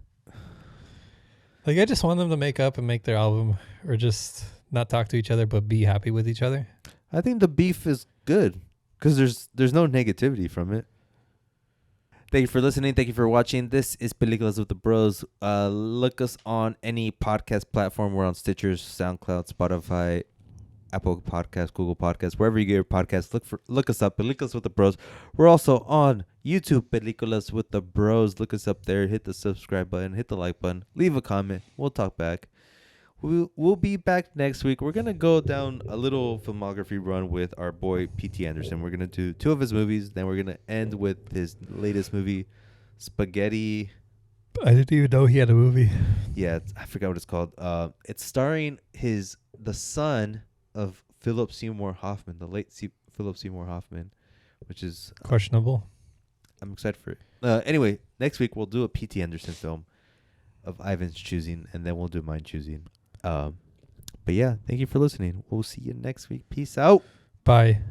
Like, I just want them to make up and make their album or just not talk to each other but be happy with each other. I think the beef is good because there's no negativity from it. Thank you for listening. Thank you for watching. This is Peliculas with the Bros. Look us on any podcast platform. We're on Stitcher, SoundCloud, Spotify, Apple Podcasts, Google Podcasts, wherever you get your podcasts. Look us up, Peliculas with the Bros. We're also on YouTube, Peliculas with the Bros. Look us up there. Hit the subscribe button. Hit the like button. Leave a comment. We'll talk back. We'll be back next week. We're going to go down a little filmography run with our boy P.T. Anderson. We're going to do 2 of his movies. Then we're going to end with his latest movie, Spaghetti. I didn't even know he had a movie. Yeah, I forgot what it's called. It's starring the son of Philip Seymour Hoffman, the late Philip Seymour Hoffman, which is... Questionable. I'm excited for it. Anyway, next week we'll do a P.T. Anderson film of Ivan's choosing, and then we'll do mine choosing. But yeah, thank you for listening. We'll see you next week. Peace out. Bye.